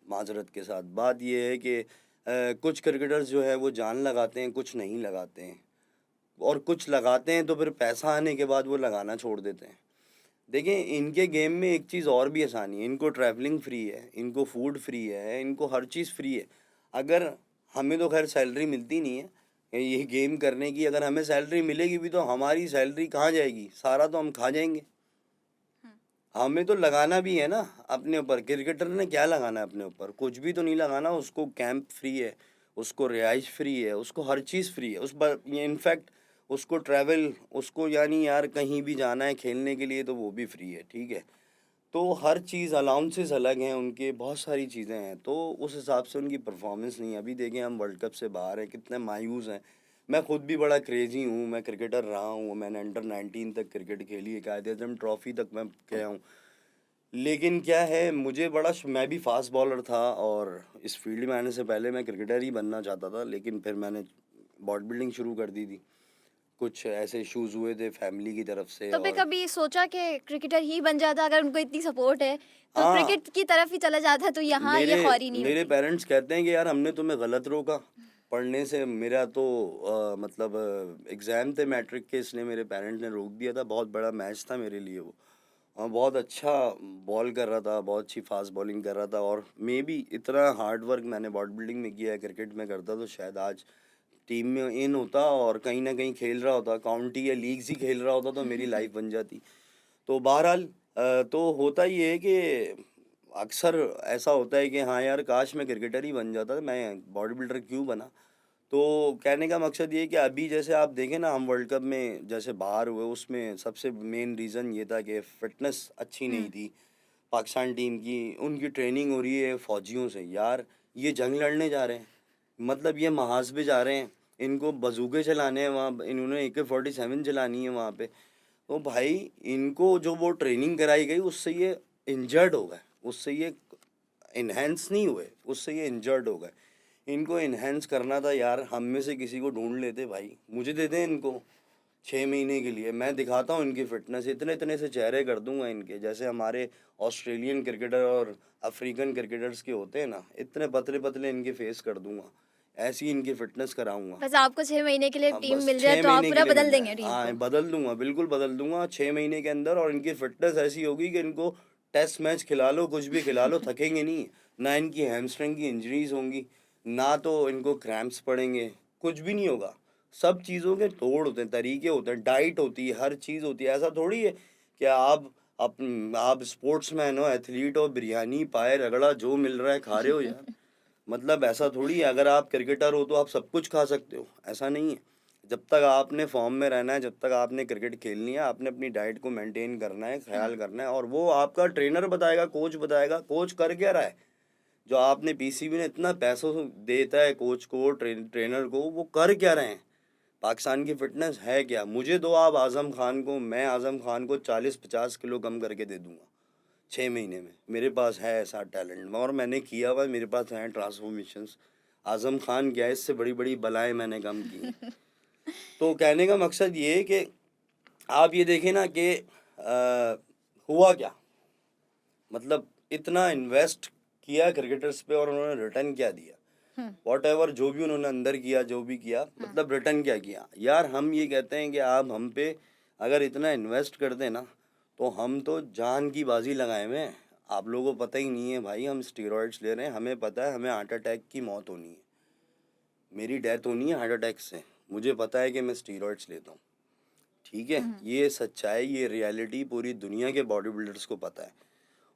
माजरत के साथ बात ये है कि कुछ क्रिकेटर्स जो है वो जान लगाते हैं, कुछ नहीं लगाते हैं, और कुछ लगाते हैं तो फिर पैसा आने के बाद वो लगाना छोड़ देते हैं। देखिए, इनके गेम में एक चीज़ और भी आसानी है, इनको ट्रैवलिंग फ्री है, इनको फूड फ्री है, इनको हर चीज़ फ्री है। अगर हमें तो खैर सैलरी मिलती नहीं है ये गेम करने की, अगर हमें सैलरी मिलेगी भी तो हमारी सैलरी कहाँ जाएगी, सारा तो हम खा जाएंगे। हमें तो लगाना भी है ना अपने ऊपर। क्रिकेटर ने क्या लगाना है अपने ऊपर? कुछ भी तो नहीं लगाना। उसको कैंप फ्री है, उसको रिहाइश फ्री है, उसको हर चीज़ फ्री है। इनफैक्ट उसको ट्रैवल, उसको यानी यार कहीं भी जाना है खेलने के लिए तो वो भी फ्री है, ठीक है। तो हर चीज़ अलाउंसेस अलग हैं उनके, बहुत सारी चीज़ें हैं, तो उस हिसाब से उनकी परफॉर्मेंस नहीं है। अभी देखें, हम वर्ल्ड कप से बाहर हैं, कितने मायूस हैं। मैं खुद भी बड़ा क्रेज़ी हूँ, मैं क्रिकेटर रहा हूँ, मैंने अंडर 19 तक क्रिकेट खेली है, कायदे-आज़म ट्रॉफ़ी तक मैं गया हूँ। लेकिन क्या है, मुझे बड़ा मैं भी फास्ट बॉलर था और इस फील्ड में आने से पहले मैं क्रिकेटर ही बनना चाहता था, लेकिन फिर मैंने बॉडी बिल्डिंग शुरू कर दी थी। कुछ ऐसे इश्यूज़ हुए थे फैमिली की तरफ से तो फिर और कभी सोचा कि क्रिकेटर ही बन जाता, अगर उनको इतनी सपोर्ट है तो हाँ, क्रिकेट की तरफ ही चला जाता, तो यहाँ ये मेरे खौरी नहीं मेरे होती? पेरेंट्स कहते हैं कि यार हमने तुम्हें गलत रोका पढ़ने से। मेरा तो मतलब एग्ज़ाम थे मैट्रिक के, इसलिए मेरे पेरेंट्स ने रोक दिया था। बहुत बड़ा मैच था मेरे लिए वो, और बहुत अच्छा बॉल कर रहा था, बहुत अच्छी फास्ट बॉलिंग कर रहा था, और मे बी इतना हार्ड वर्क मैंने बॉडी बिल्डिंग में किया है, क्रिकेट में करता तो शायद आज टीम में इन होता और कहीं ना कहीं खेल रहा होता, काउंटी या लीग्स ही खेल रहा होता, तो मेरी लाइफ बन जाती। तो बहरहाल तो होता ये है कि अक्सर ऐसा होता है कि हाँ यार, काश मैं क्रिकेटर ही बन जाता, मैं बॉडी बिल्डर क्यों बना। तो कहने का मकसद ये है कि अभी जैसे आप देखें ना, हम वर्ल्ड कप में जैसे बाहर हुए, उसमें सबसे मेन रीज़न ये था कि फ़िटनेस अच्छी नहीं हम्म। थी पाकिस्तान टीम की। उनकी ट्रेनिंग हो रही है फ़ौजियों से। यार, ये जंग लड़ने जा रहे हैं, मतलब ये महाज पे जा रहे हैं, इनको बंदूकें चलाने हैं वहाँ, इन्होंने AK-47 चलानी है वहाँ पे। तो भाई, इनको जो वो ट्रेनिंग कराई गई उससे ये इंजर्ड हो गए, उससे ये इन्हेंस नहीं हुए, उससे ये इंजर्ड हो गए। इनको इन्हेंस करना था यार, हम में से किसी को ढूंढ लेते भाई, मुझे दे दें इनको 6 महीने के लिए, मैं दिखाता हूँ इनकी फ़िटनेस, इतने इतने से चेहरे कर दूंगा इनके, जैसे हमारे ऑस्ट्रेलियन क्रिकेटर और अफ्रीकन क्रिकेटर्स के होते हैं ना, इतने पतले पतले इनके फेस कर दूंगा, ऐसी इनकी फ़िटनेस कराऊंगा। बस आपको 6 महीने के लिए हाँ, टीम बस मिल जाए 6 तो आप महीने के पूरा लिए बदल मिल देंगे जाए, टीम हाँ को? बदल दूंगा, बिल्कुल बदल दूंगा 6 महीने के अंदर। और इनकी फ़िटनेस ऐसी होगी कि इनको टेस्ट मैच खिला लो, कुछ भी खिला लो, थकेंगे नहीं। ना इनकी हैमस्ट्रिंग की इंजरीज होंगी, ना तो इनको क्रैम्प्स पड़ेंगे, कुछ भी नहीं होगा। सब चीज़ों के तोड़ होते हैं, तरीके होते हैं, डाइट होती है, हर चीज़ होती है। ऐसा थोड़ी है कि आप स्पोर्ट्समैन हो, एथलीट हो, बिरयानी पाए रगड़ा जो मिल रहा है खा रहे हो यार। मतलब ऐसा थोड़ी है, अगर आप क्रिकेटर हो तो आप सब कुछ खा सकते हो, ऐसा नहीं है। जब तक आपने फॉर्म में रहना है, जब तक आपने क्रिकेट खेलनी है, आपने अपनी डाइट को मेंटेन करना है, ख्याल करना है, और वो आपका ट्रेनर बताएगा, कोच बताएगा। कोच कर क्या रहा है? जो आपने पीसीबी ने इतना पैसों से देता है कोच को, ट्रेनर को, वो कर क्या रहे हैं? पाकिस्तान की फिटनेस है क्या? मुझे दो आप आज़म खान को, मैं आज़म खान को 40-50 किलो कम करके दे दूंगा 6 महीने में। मेरे पास है ऐसा टैलेंट और मैंने किया हुआ है, मेरे पास हैं ट्रांसफॉर्मेशंस। आज़म खान क्या है, इससे बड़ी बड़ी बलाएं मैंने कम की हैं। तो कहने का मकसद ये है कि आप ये देखें ना कि हुआ क्या, मतलब इतना इन्वेस्ट किया क्रिकेटर्स पे और उन्होंने रिटर्न क्या दिया? वॉट एवर जो भी उन्होंने अंदर किया, जो भी किया, मतलब रिटर्न क्या किया? यार हम ये कहते हैं कि आप हम पे अगर इतना इन्वेस्ट कर दें ना, तो हम तो जान की बाजी लगाए हुए हैं। आप लोगों को पता ही नहीं है भाई, हम स्टीरॉइड्स ले रहे हैं, हमें पता है हमें हार्ट अटैक की मौत होनी है, मेरी डेथ होनी है हार्ट अटैक से, मुझे पता है कि मैं स्टीरॉइड्स लेता हूँ। ठीक है, ये सच्चाई, ये रियलिटी पूरी दुनिया के बॉडी बिल्डर्स को पता है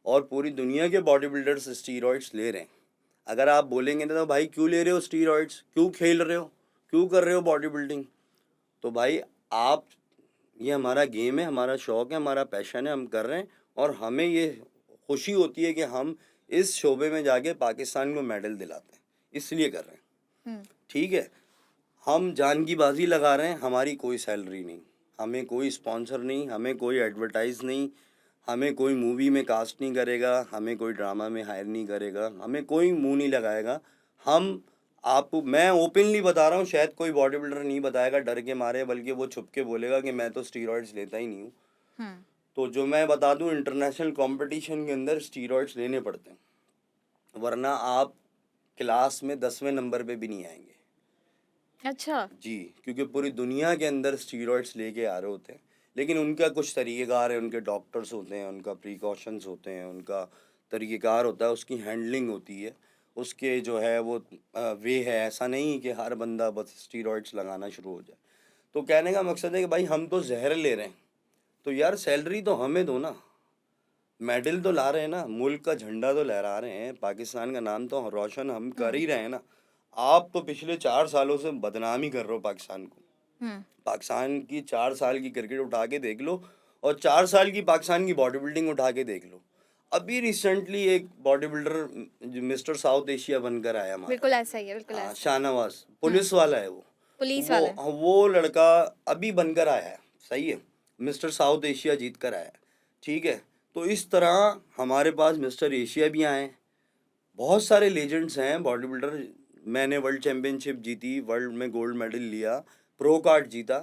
और पूरी दुनिया के बॉडी बिल्डर्स स्टीरॉइड्स ले रहे हैं। अगर आप बोलेंगे ना तो भाई क्यों ले रहे हो स्टीरॉइड्स, क्यों खेल रहे हो, क्यों कर रहे हो बॉडी बिल्डिंग, तो भाई आप, ये हमारा गेम है, हमारा शौक है, हमारा पैशन है, हम कर रहे हैं और हमें ये खुशी होती है कि हम इस शोबे में जाके पाकिस्तान को मेडल दिलाते हैं, इसलिए कर रहे हैं। ठीक है, हम जान की बाजी लगा रहे हैं, हमारी कोई सैलरी नहीं, हमें कोई स्पॉन्सर नहीं, हमें कोई एडवर्टाइज नहीं, हमें कोई मूवी में कास्ट नहीं करेगा, हमें कोई ड्रामा में हायर नहीं करेगा, हमें कोई मुंह नहीं लगाएगा। हम आपको, मैं ओपनली बता रहा हूँ, शायद कोई बॉडी बिल्डर नहीं बताएगा डर के मारे, बल्कि वो छुप के बोलेगा कि मैं तो स्टीरॉइड्स लेता ही नहीं हूँ। तो जो मैं बता दूँ, इंटरनेशनल कंपटीशन के अंदर स्टीरॉइड्स लेने पड़ते हैं, वरना आप क्लास में 10वें नंबर पे भी नहीं आएंगे। अच्छा। जी, क्योंकि पूरी दुनिया के अंदर स्टीरॉइड्स लेके आ रहे होते हैं, लेकिन उनका कुछ तरीक़ेकार है, उनके डॉक्टर्स होते हैं, उनका प्रिकॉशंस होते हैं, उनका तरीक़ेकार होता है, उसकी हैंडलिंग होती है, उसके जो है वो वे है। ऐसा नहीं कि हर बंदा बस स्टीरॉइड्स लगाना शुरू हो जाए। तो कहने का मकसद है कि भाई हम तो ज़हर ले रहे हैं, तो यार सैलरी तो हमें दो ना, मेडल तो ला रहे हैं ना, मुल्क का झंडा तो लहरा रहे हैं, पाकिस्तान का नाम तो रोशन हम कर ही रहे हैं ना। आप तो पिछले 4 सालों से बदनामी कर रहे हो पाकिस्तान को। पाकिस्तान की 4 साल की क्रिकेट उठा के देख लो और 4 साल की पाकिस्तान की बॉडी बिल्डिंग उठा के देख लो। अभी रिसेंटली एक body builder mister south Asia बनकर आया हमारा, बिल्कुल ऐसा ही है, बिल्कुल हाँ, ऐसा। शाहनवाज, पुलिस वाला है वो। पुलिस वो वाला है। वो लड़का अभी बनकर आया है, सही है, मिस्टर साउथ एशिया जीत कर आया है। ठीक है, तो इस तरह हमारे पास मिस्टर एशिया भी आए हैं, बहुत सारे लेजेंड्स हैं बॉडी बिल्डर। मैंने वर्ल्ड चैम्पियनशिप जीती, वर्ल्ड में गोल्ड मेडल लिया, प्रो कार्ड जीता।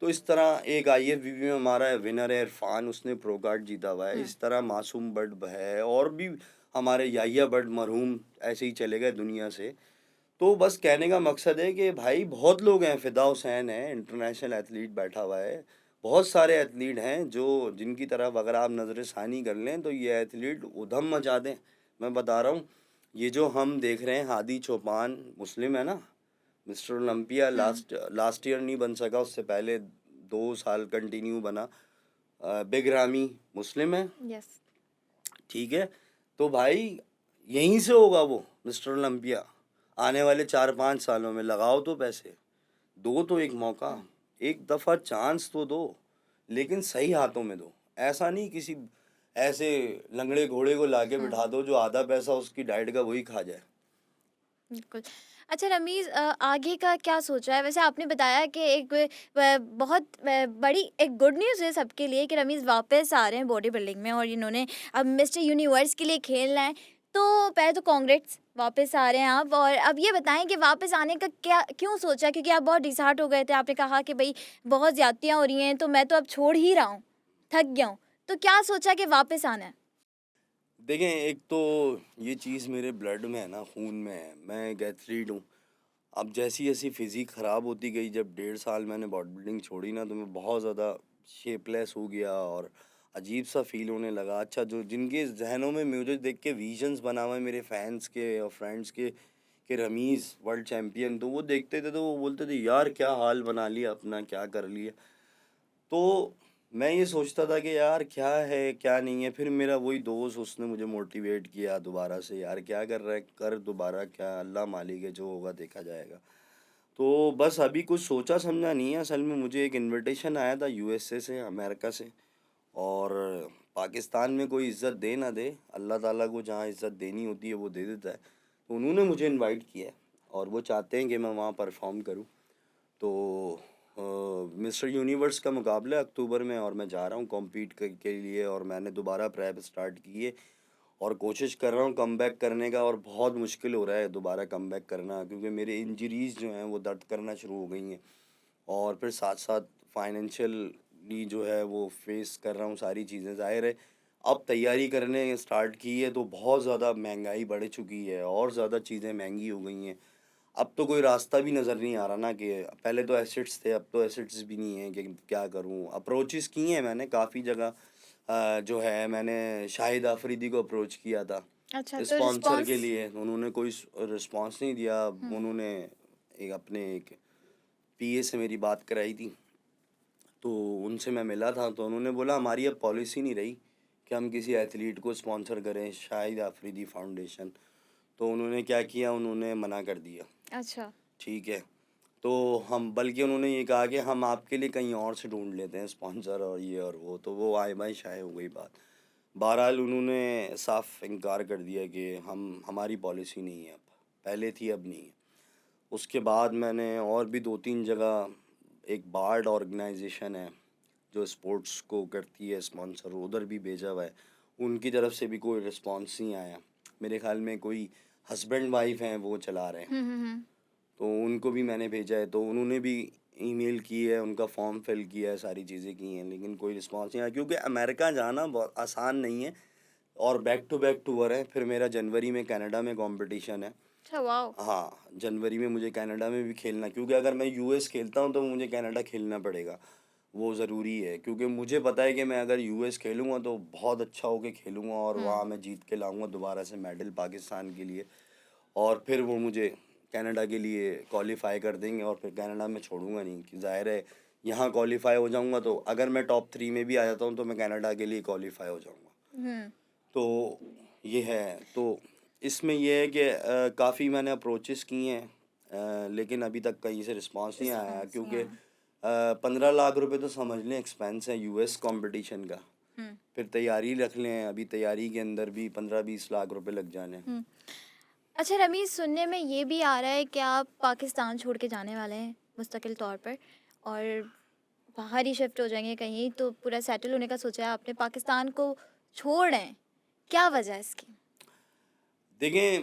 तो इस तरह एक IFBB में हमारा विनर है इरफान, उसने प्रो कार्ड जीता हुआ है। इस तरह मासूम बट है, और भी हमारे याहिया बट मरहूम ऐसे ही चले गए दुनिया से। तो बस कहने का मकसद है कि भाई बहुत लोग हैं, फ़िदा हुसैन है, इंटरनेशनल एथलीट बैठा हुआ है, बहुत सारे एथलीट हैं जो जिनकी तरफ अगर आप नज़र षानी कर लें तो ये एथलीट उधम मचा दें। मैं बता रहा हूँ, ये जो हम देख रहे हैं, हादी चौपान मुस्लिम है ना, मिस्टर ओलंपिया लास्ट ईयर नहीं बन सका, उससे पहले 2 साल कंटिन्यू बना। बिग रामी मुस्लिम है, यस। ठीक है। तो भाई यहीं से होगा वो मिस्टर ओलंपिया आने वाले 4-5 सालों में। लगाओ तो पैसे, दो तो एक मौका, एक दफ़ा चांस तो दो, लेकिन सही हाथों में दो। ऐसा नहीं किसी ऐसे लंगड़े घोड़े को लाके बिठा दो जो आधा पैसा उसकी डाइट का वही खा जाए। बिल्कुल। अच्छा रमीज़, आगे का क्या सोचा है? वैसे आपने बताया कि एक बहुत बड़ी एक गुड न्यूज़ है सबके लिए कि रमीज़ वापस आ रहे हैं बॉडी बिल्डिंग में और इन्होंने अब मिस्टर यूनिवर्स के लिए खेलना है। तो पहले तो कांग्रेट्स, वापस आ रहे हैं आप। और अब ये बताएँ कि वापस आने का क्या क्यों सोचा? क्योंकि आप बहुत डिसहार्ट हो गए थे। आपने कहा कि भई बहुत ज़्यादतियाँ हो रही हैं, तो मैं तो अब छोड़ ही रहा हूँ, थक गया हूँ। तो क्या सोचा कि वापस आना है? देखें, एक तो ये चीज़ मेरे ब्लड में है ना, खून में है, मैं एक एथलीट हूँ। अब जैसी-जैसी फ़िज़ीक ख़राब होती गई, जब 1.5 साल मैंने बॉडी बिल्डिंग छोड़ी ना, तो मैं बहुत ज़्यादा शेपलेस हो गया और अजीब-सा फ़ील होने लगा। अच्छा, जो जिनके ज़हनों में मुझे देख के विज़न्स बना हुआ है मेरे फैन्स के और फ्रेंड्स के कि रमीज़ वर्ल्ड चैम्पियन, तो वो देखते थे तो वो बोलते थे, यार क्या हाल बना लिया अपना, क्या कर लिया। तो मैं ये सोचता था कि यार क्या है, क्या नहीं है। फिर मेरा वही दोस्त, उसने मुझे मोटिवेट किया दोबारा से, यार क्या कर रहा है, कर दोबारा, क्या अल्लाह मालिक है, जो होगा देखा जाएगा। तो बस अभी कुछ सोचा समझा नहीं है। असल में मुझे एक इनविटेशन आया था USA से, अमेरिका से, और पाकिस्तान में कोई इज़्ज़त दे ना दे, अल्लाह ताला को जहाँ इज़्ज़त देनी होती है वो दे देता है। तो उन्होंने मुझे इनवाइट किया है और वो चाहते हैं कि मैं वहाँ परफॉर्म करूँ। तो मिस्टर यूनिवर्स का मुकाबला है अक्टूबर में और मैं जा रहा हूँ कॉम्पीट के लिए, और मैंने दोबारा प्रेप स्टार्ट की है और कोशिश कर रहा हूँ कमबैक करने का, और बहुत मुश्किल हो रहा है दोबारा कमबैक करना, क्योंकि मेरे इंजरीज़ जो हैं वो दर्द करना शुरू हो गई हैं, और फिर साथ साथ फाइनेंशियली जो है वो फेस कर रहा हूँ सारी चीज़ें। ज़ाहिर है अब तैयारी करने स्टार्ट की है तो बहुत ज़्यादा महंगाई बढ़ चुकी है और ज़्यादा चीज़ें महंगी हो गई हैं। अब तो कोई रास्ता भी नज़र नहीं आ रहा ना, कि पहले तो एसेट्स थे, अब तो एसेट्स भी नहीं है कि क्या करूं। अप्रोचेस किए हैं मैंने काफ़ी जगह, जो है मैंने शाहिद आफरीदी को अप्रोच किया था अच्छा, तो स्पॉन्सर के रिस्पॉन्स? लिए, उन्होंने कोई रिस्पांस नहीं दिया। हुँ, उन्होंने एक पीए से मेरी बात कराई थी, तो उनसे मैं मिला था, तो उन्होंने बोला हमारी अब पॉलिसी नहीं रही कि हम किसी एथलीट को स्पॉन्सर करें, शाहिद आफरीदी फाउंडेशन। तो उन्होंने क्या किया, उन्होंने मना कर दिया। अच्छा। ठीक है, तो हम बल्कि उन्होंने ये कहा कि हम आपके लिए कहीं और से ढूंढ लेते हैं स्पॉन्सर और ये और वो, तो वो आए बाई शाये हो गई बात। बहरहाल उन्होंने साफ इनकार कर दिया कि हमारी पॉलिसी नहीं है, अब पहले थी अब नहीं है। उसके बाद मैंने और भी 2-3 जगह, एक बार्ड ऑर्गेनाइजेशन है जो स्पोर्ट्स को करती है स्पॉन्सर, उधर भी भेजा हुआ है, उनकी तरफ से भी कोई रिस्पांस नहीं आया। मेरे ख्याल में कोई हस्बैंड वाइफ हैं वो चला रहे हैं, हुँ, हुँ, हुँ। तो उनको भी मैंने भेजा है, तो उन्होंने भी ईमेल की है, उनका फॉर्म फिल किया है, सारी चीज़ें की हैं, लेकिन कोई रिस्पांस नहीं आया, क्योंकि अमेरिका जाना बहुत आसान नहीं है और बैक टू बैक टूर है। फिर मेरा जनवरी में कनाडा में कंपटीशन है। अच्छा, वॉव! हाँ, जनवरी में मुझे कनाडा में भी खेलना, क्योंकि अगर मैं यूएस खेलता हूँ तो मुझे कनाडा खेलना पड़ेगा, वो ज़रूरी है, क्योंकि मुझे पता है कि मैं अगर यूएस खेलूँगा तो बहुत अच्छा होके खेलूँगा और हुँ, वहाँ मैं जीत के लाऊँगा दोबारा से मेडल पाकिस्तान के लिए, और फिर वो मुझे कनाडा के लिए क्वालिफ़ाई कर देंगे और फिर कनाडा में छोड़ूंगा नहीं, कि ज़ाहिर है यहाँ क्वालिफ़ाई हो जाऊँगा तो अगर मैं टॉप 3 में भी आ जाता हूँ तो मैं कनाडा के लिए क्वालिफ़ाई हो जाऊँगा। हुँ, तो ये है, तो इसमें ये है कि काफ़ी मैंने अप्रोचेस किए हैं, लेकिन अभी तक कहीं से रिस्पांस नहीं आया, रिस्पॉन्स नहीं क्योंकि आया। 15 लाख रुपए तो समझ लें एक्सपेंस है यूएस कंपटीशन का। हुँ, फिर तैयारी रख लें, अभी तैयारी के अंदर भी 15-20 लाख रुपए लग जाने हैं। हुँ। अच्छा रमीज़, सुनने में ये भी आ रहा है कि आप पाकिस्तान छोड़ के जाने वाले हैं मुस्तकिल तौर पर, और बाहर ही शिफ्ट हो जाएँगे कहीं, तो पूरा सेटल होने का सोचा है आपने, पाकिस्तान को छोड़ रहे हैं। क्या वजह है इसकी? देखें,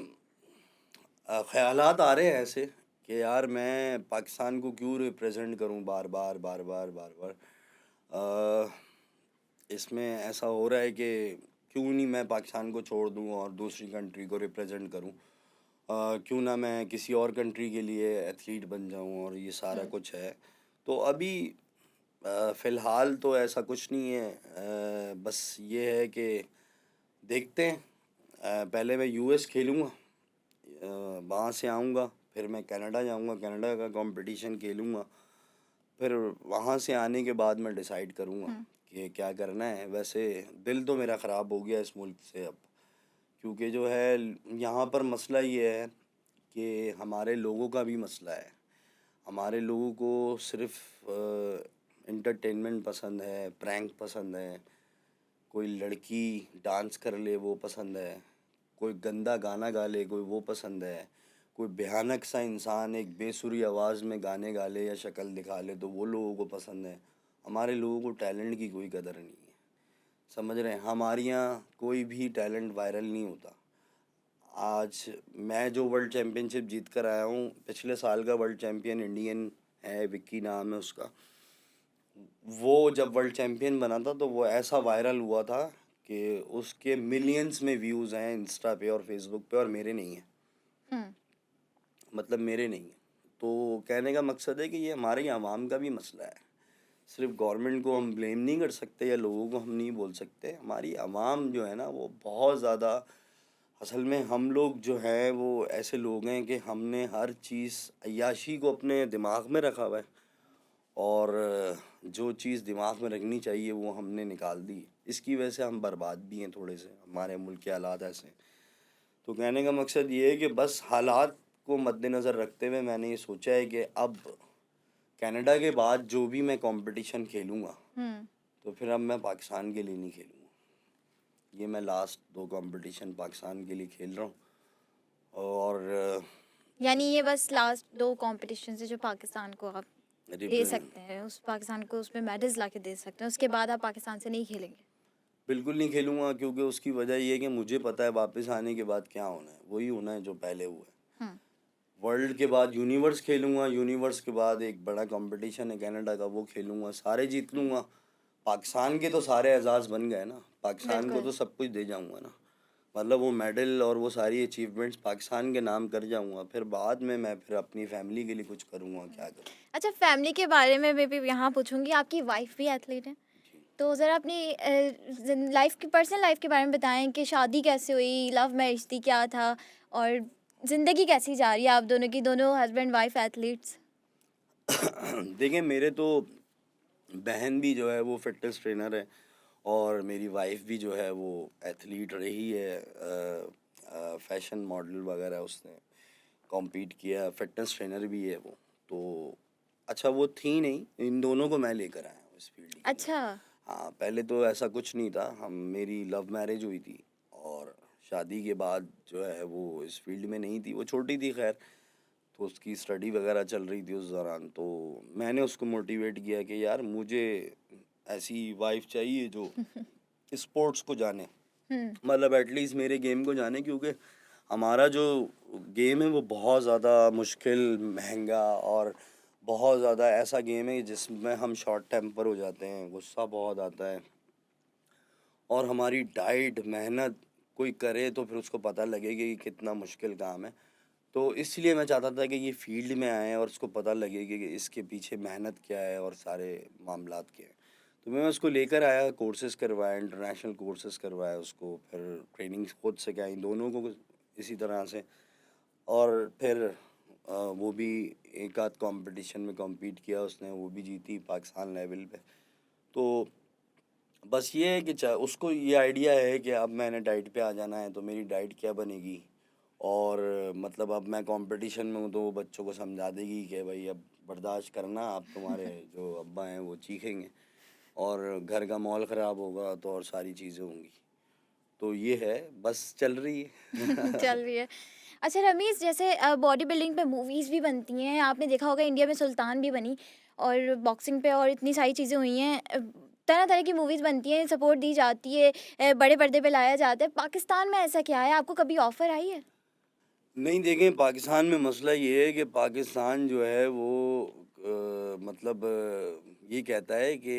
ख़यालात आ रहे हैं ऐसे कि यार मैं पाकिस्तान को क्यों रिप्रेजेंट करूं बार बार बार बार बार बार। अ, इसमें ऐसा हो रहा है कि क्यों नहीं मैं पाकिस्तान को छोड़ दूं और दूसरी कंट्री को रिप्रेजेंट करूं। क्यों ना मैं किसी और कंट्री के लिए एथलीट बन जाऊं, और ये सारा हुँ, कुछ है। तो अभी फ़िलहाल तो ऐसा कुछ नहीं है, बस ये है कि देखते हैं। पहले मैं यूएस खेलूँगा, वहाँ से आऊँगा, फिर मैं कनाडा जाऊँगा, कनाडा का कंपटीशन खेलूँगा, फिर वहाँ से आने के बाद मैं डिसाइड करूँगा हुँ, कि क्या करना है। वैसे दिल तो मेरा ख़राब हो गया इस मुल्क से अब, क्योंकि जो है यहाँ पर मसला ये है कि हमारे लोगों का भी मसला है। हमारे लोगों को सिर्फ़ एंटरटेनमेंट पसंद है, प्रैंक पसंद है, कोई लड़की डांस कर ले वो पसंद है, कोई गंदा गाना गा ले कोई वो पसंद है, कोई भयानक सा इंसान एक बेसुरी आवाज़ में गाने गा ले या शक्ल दिखा ले तो वो लोगों को पसंद है। हमारे लोगों को टैलेंट की कोई कदर नहीं है, समझ रहे हैं? हमारे यहाँ कोई भी टैलेंट वायरल नहीं होता। आज मैं जो वर्ल्ड चैम्पियनशिप जीत कर आया हूँ, पिछले साल का वर्ल्ड चैम्पियन इंडियन है, विक्की नाम है उसका। वो जब वर्ल्ड चैम्पियन बना था तो वो ऐसा वायरल हुआ था कि उसके मिलियंस में व्यूज़ हैं इंस्टा पे और फेसबुक पे, और मेरे नहीं हैं। हुँ, मतलब मेरे नहीं हैं। तो कहने का मकसद है कि ये हमारे आवाम का भी मसला है। सिर्फ गवर्नमेंट को हम ब्लेम नहीं कर सकते या लोगों को हम नहीं बोल सकते। हमारी आवाम जो है ना वो बहुत ज़्यादा, असल में हम लोग जो हैं वो ऐसे लोग हैं कि हमने हर चीज़ अय्याशी को अपने दिमाग में रखा हुआ है, और जो चीज़ दिमाग में रखनी चाहिए वो हमने निकाल दी। इसकी वजह से हम बर्बाद भी हैं थोड़े से, हमारे मुल्क के हालात ऐसे हैं। तो कहने का मकसद ये है कि बस हालात को मद्देनज़र रखते हुए मैंने ये सोचा है कि अब कनाडा के बाद जो भी मैं कंपटीशन खेलूँगा हुँ। तो फिर अब मैं पाकिस्तान के लिए नहीं खेलूँगा। ये मैं लास्ट 2 कंपटीशन पाकिस्तान के लिए खेल रहा हूँ और यानी ये बस लास्ट 2 कॉम्पिटिशन से जो पाकिस्तान को आप दे रिप्रेजेंट सकते हैं, उस पाकिस्तान को उसमें मेडल्स ला के दे सकते हैं, उसके बाद आप पाकिस्तान से नहीं खेलेंगे? बिल्कुल नहीं खेलूँगा, क्योंकि उसकी वजह ये है कि मुझे पता है वापस आने के बाद क्या होना है, वही होना है जो पहले हुआ है। हुँ। वर्ल्ड के बाद यूनिवर्स खेलूँगा, यूनिवर्स के बाद एक बड़ा कंपटीशन है कनाडा का, वो खेलूँगा, सारे जीत लूँगा। पाकिस्तान के तो सारे एजाज़ बन गए ना, पाकिस्तान को बिल्कुल। तो सब कुछ दे जाऊँगा ना। मतलब वो मेडल और वो सारी अचीवमेंट्स पाकिस्तान के नाम कर जाऊँगा, फिर बाद में मैं फिर अपनी फैमिली के लिए कुछ करूँगा, क्या करूँ? अच्छा, फैमिली के बारे में मैं भी यहाँ पूछूँगी, आपकी वाइफ़ भी एथलीट हैं? जी। तो ज़रा अपनी लाइफ़ की पर्सनल लाइफ़ के बारे में बताएँ कि शादी कैसे हुई, लव मैरिज थी, क्या था? और ज़िंदगी कैसी जा रही है आप दोनों की, दोनों हस्बैंड वाइफ़ एथलीट्स? देखिए, मेरे तो बहन भी जो है वो फ़िटनेस ट्रेनर है और मेरी वाइफ़ भी जो है वो एथलीट रही है। फ़ैशन मॉडल वगैरह उसने कॉम्पीट किया, फ़िटनेस ट्रेनर भी है वो। तो अच्छा, वो थी नहीं, इन दोनों को मैं लेकर आया हूँ इस फ़ील्ड के अंदर। अच्छा। हाँ, पहले तो ऐसा कुछ नहीं था, मेरी लव मैरिज हुई थी और शादी के बाद जो है वो इस फ़ील्ड में नहीं थी, वो छोटी थी ख़ैर, तो उसकी स्टडी वगैरह चल रही थी उस दौरान। तो मैंने उसको मोटिवेट किया कि यार मुझे ऐसी वाइफ़ चाहिए जो स्पोर्ट्स को जाने, हुँ। मतलब एटलीस्ट मेरे गेम को जाने, क्योंकि हमारा जो गेम है वो बहुत ज़्यादा मुश्किल, महंगा और बहुत ज़्यादा ऐसा गेम है जिसमें हम शॉर्ट टेम्पर हो जाते हैं, गुस्सा बहुत आता है और हमारी डाइट, मेहनत कोई करे तो फिर उसको पता लगेगा कि कितना मुश्किल काम है। तो इसलिए मैं चाहता था कि ये फ़ील्ड में आए और उसको पता लगे कि इसके पीछे मेहनत क्या है और सारे मामलात क्या हैं। तो मैं उसको लेकर आया, कोर्सेज़ करवाए, इंटरनेशनल कोर्सेज़ करवाए उसको, फिर ट्रेनिंग्स खुद से कराई दोनों को इसी तरह से। और फिर वो भी एक आध कॉम्पिटिशन में कॉम्पीट किया उसने, वो भी जीती पाकिस्तान लेवल पे। तो बस ये है कि उसको ये आइडिया है कि अब मैंने डाइट पे आ जाना है, तो मेरी डाइट क्या बनेगी और मतलब अब मैं कंपटीशन में हूँ तो वो बच्चों को समझा देगी कि भाई अब बर्दाश्त करना, अब तुम्हारे जो अब्बा हैं वो चीखेंगे और घर का माहौल ख़राब होगा तो और सारी चीज़ें होंगी। तो ये है, बस चल रही है। चल रही है। अच्छा रमीज़, जैसे बॉडी बिल्डिंग पे मूवीज़ भी बनती हैं, आपने देखा होगा इंडिया में सुल्तान भी बनी और बॉक्सिंग पे और इतनी सारी चीज़ें हुई हैं। तरह-तरह की मूवीज़ बनती हैं, सपोर्ट दी जाती है, बड़े पर्दे पे लाया जाता है। पाकिस्तान में ऐसा क्या है? आपको कभी ऑफ़र आई है? नहीं, देखें, पाकिस्तान में मसला ये है कि पाकिस्तान जो है वो मतलब ये कहता है कि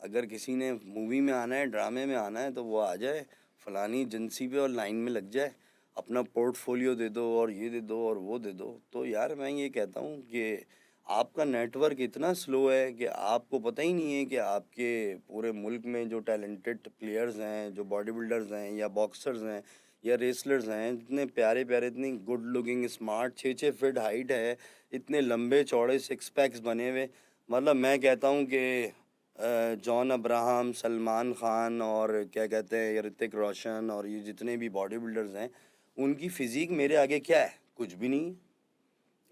अगर किसी ने मूवी में आना है, ड्रामे में आना है तो वो आ जाए फलानी एजेंसी पे और लाइन में लग जाए, अपना पोर्टफोलियो दे दो और ये दे दो और वो दे दो। तो यार मैं ये कहता हूँ कि आपका नेटवर्क इतना स्लो है कि आपको पता ही नहीं है कि आपके पूरे मुल्क में जो टैलेंटेड प्लेयर्स हैं, जो बॉडी बिल्डर्स हैं या बॉक्सर्स हैं या रेसलर्स हैं, इतने प्यारे प्यारे, इतनी good looking, smart, 6-6 feet height है, इतने लंबे चौड़े सिक्स पैक्स बने हुए। मतलब मैं कहता हूँ कि जॉन अब्राहम, सलमान खान और क्या कहते हैं, ये ऋतिक रोशन और ये जितने भी बॉडी बिल्डर्स हैं, उनकी फिजिक मेरे आगे क्या है? कुछ भी नहीं है।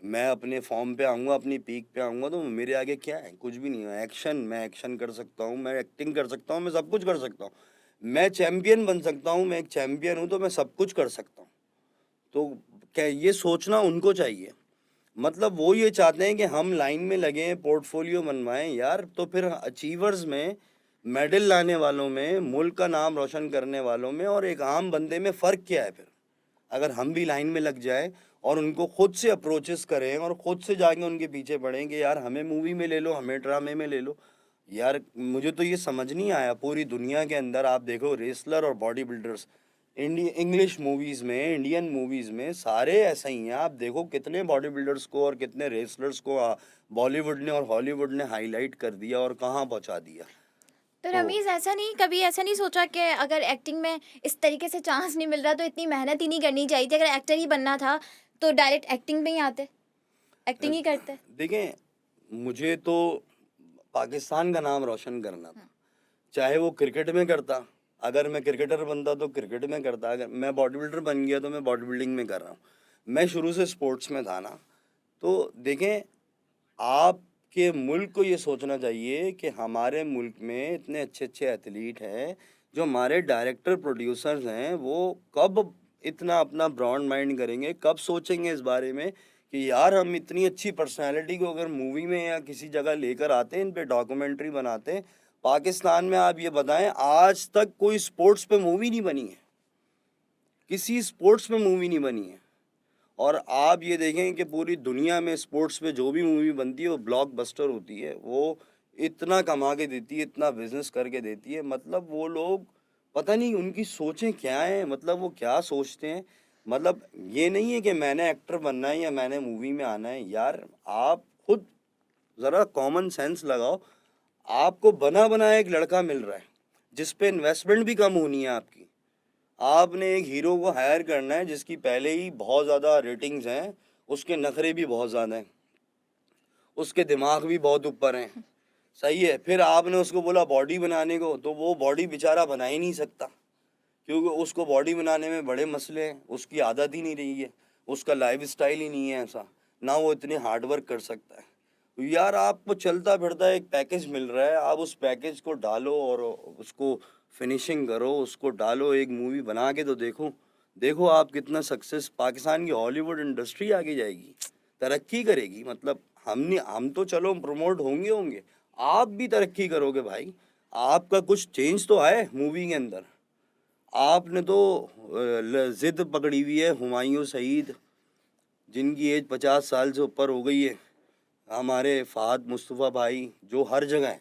मैं अपने फॉर्म पे आऊँगा, अपनी पीक पे आऊँगा तो मेरे आगे क्या है? कुछ भी नहीं है। एक्शन, मैं एक्शन कर सकता हूँ, मैं एक्टिंग कर सकता हूँ, मैं सब कुछ कर सकता हूँ। मैं चैंपियन बन सकता हूँ, मैं एक चैंपियन हूँ तो मैं सब कुछ कर सकता हूँ। तो क्या ये सोचना उनको चाहिए। मतलब वो ये चाहते हैं कि हम लाइन में लगें, पोर्टफोलियो बनवाएँ यार, तो फिर अचीवर्स में, मेडल लाने वालों में, मुल्क का नाम रोशन करने वालों में और एक आम बंदे में फ़र्क क्या है फिर? अगर हम भी लाइन में लग जाएँ और उनको खुद से अप्रोचेस करें और खुद से जाके उनके पीछे पड़ें कि यार हमें मूवी में ले लो, हमें ड्रामे में ले लो। यार मुझे तो ये समझ नहीं आया, पूरी दुनिया के अंदर आप देखो रेसलर और बॉडी बिल्डर्स, इंग्लिश मूवीज़ में, इंडियन मूवीज़ में सारे ऐसे ही हैं। आप देखो कितने बॉडी बिल्डर्स को और कितने रेसलर्स को बॉलीवुड ने और हॉलीवुड ने हाईलाइट कर दिया और कहाँ पहुँचा दिया। तो तो रमीज़, ऐसा नहीं, कभी ऐसा नहीं सोचा कि अगर एक्टिंग में इस तरीके से चांस नहीं मिल रहा तो इतनी मेहनत ही नहीं करनी चाहिए थी? अगर एक्टर ही बनना था तो डायरेक्ट एक्टिंग में ही आते, अ, एक्टिंग ही करते। देखें, मुझे तो पाकिस्तान का नाम रोशन करना हुँ। था। चाहे वो क्रिकेट में करता, अगर मैं क्रिकेटर बनता तो क्रिकेट में करता, अगर मैं बॉडी बिल्डर बन गया तो मैं बॉडी बिल्डिंग में कर रहा हूँ। मैं शुरू से स्पोर्ट्स में था ना। तो देखें, आपके मुल्क को ये सोचना चाहिए कि हमारे मुल्क में इतने अच्छे-अच्छे एथलीट हैं, जो हमारे डायरेक्टर प्रोड्यूसर्स हैं वो कब इतना अपना ब्रॉड माइंड करेंगे, कब सोचेंगे इस बारे में कि यार हम इतनी अच्छी पर्सनैलिटी को अगर मूवी में या किसी जगह लेकर आते हैं, इन पे डॉक्यूमेंट्री बनाते हैं। पाकिस्तान में आप ये बताएं, आज तक कोई स्पोर्ट्स पे मूवी नहीं बनी है, किसी स्पोर्ट्स पे मूवी नहीं बनी है। और आप ये देखें कि पूरी दुनिया में स्पोर्ट्स पे जो भी मूवी बनती है वो ब्लॉकबस्टर होती है, वो इतना कमा के देती है, इतना बिजनेस करके देती है। मतलब वो लोग पता नहीं उनकी सोचें क्या हैं, मतलब वो क्या सोचते हैं। मतलब ये नहीं है कि मैंने एक्टर बनना है या मैंने मूवी में आना है। यार आप खुद ज़रा कॉमन सेंस लगाओ। आपको बना बनाया एक लड़का मिल रहा है जिस पे इन्वेस्टमेंट भी कम होनी है आपकी। आपने एक हीरो को हायर करना है जिसकी पहले ही बहुत ज़्यादा रेटिंग्स हैं, उसके नखरे भी बहुत ज़्यादा हैं, उसके दिमाग भी बहुत ऊपर हैं, सही है। फिर आपने उसको बोला बॉडी बनाने को, तो वो बॉडी बेचारा बना ही नहीं सकता, क्योंकि उसको बॉडी बनाने में बड़े मसले हैं, उसकी आदत ही नहीं रही है, उसका लाइफ स्टाइल ही नहीं है ऐसा, ना वो इतने हार्ड वर्क कर सकता है। तो यार आपको चलता फिरता एक पैकेज मिल रहा है, आप उस पैकेज को डालो और उसको फिनिशिंग करो, उसको डालो, एक मूवी बना के तो देखो। देखो आप कितना सक्सेस, पाकिस्तान की हॉलीवुड इंडस्ट्री आगे जाएगी, तरक्की करेगी। मतलब हम तो चलो प्रमोट होंगे होंगे, आप भी तरक्की करोगे भाई। आपका कुछ चेंज तो आए मूवी के अंदर। आपने तो जिद पकड़ी हुई है हुमायूं सईद, जिनकी एज 50 साल से ऊपर हो गई है, हमारे फ़ाहद मुस्तफ़ा भाई जो हर जगह हैं,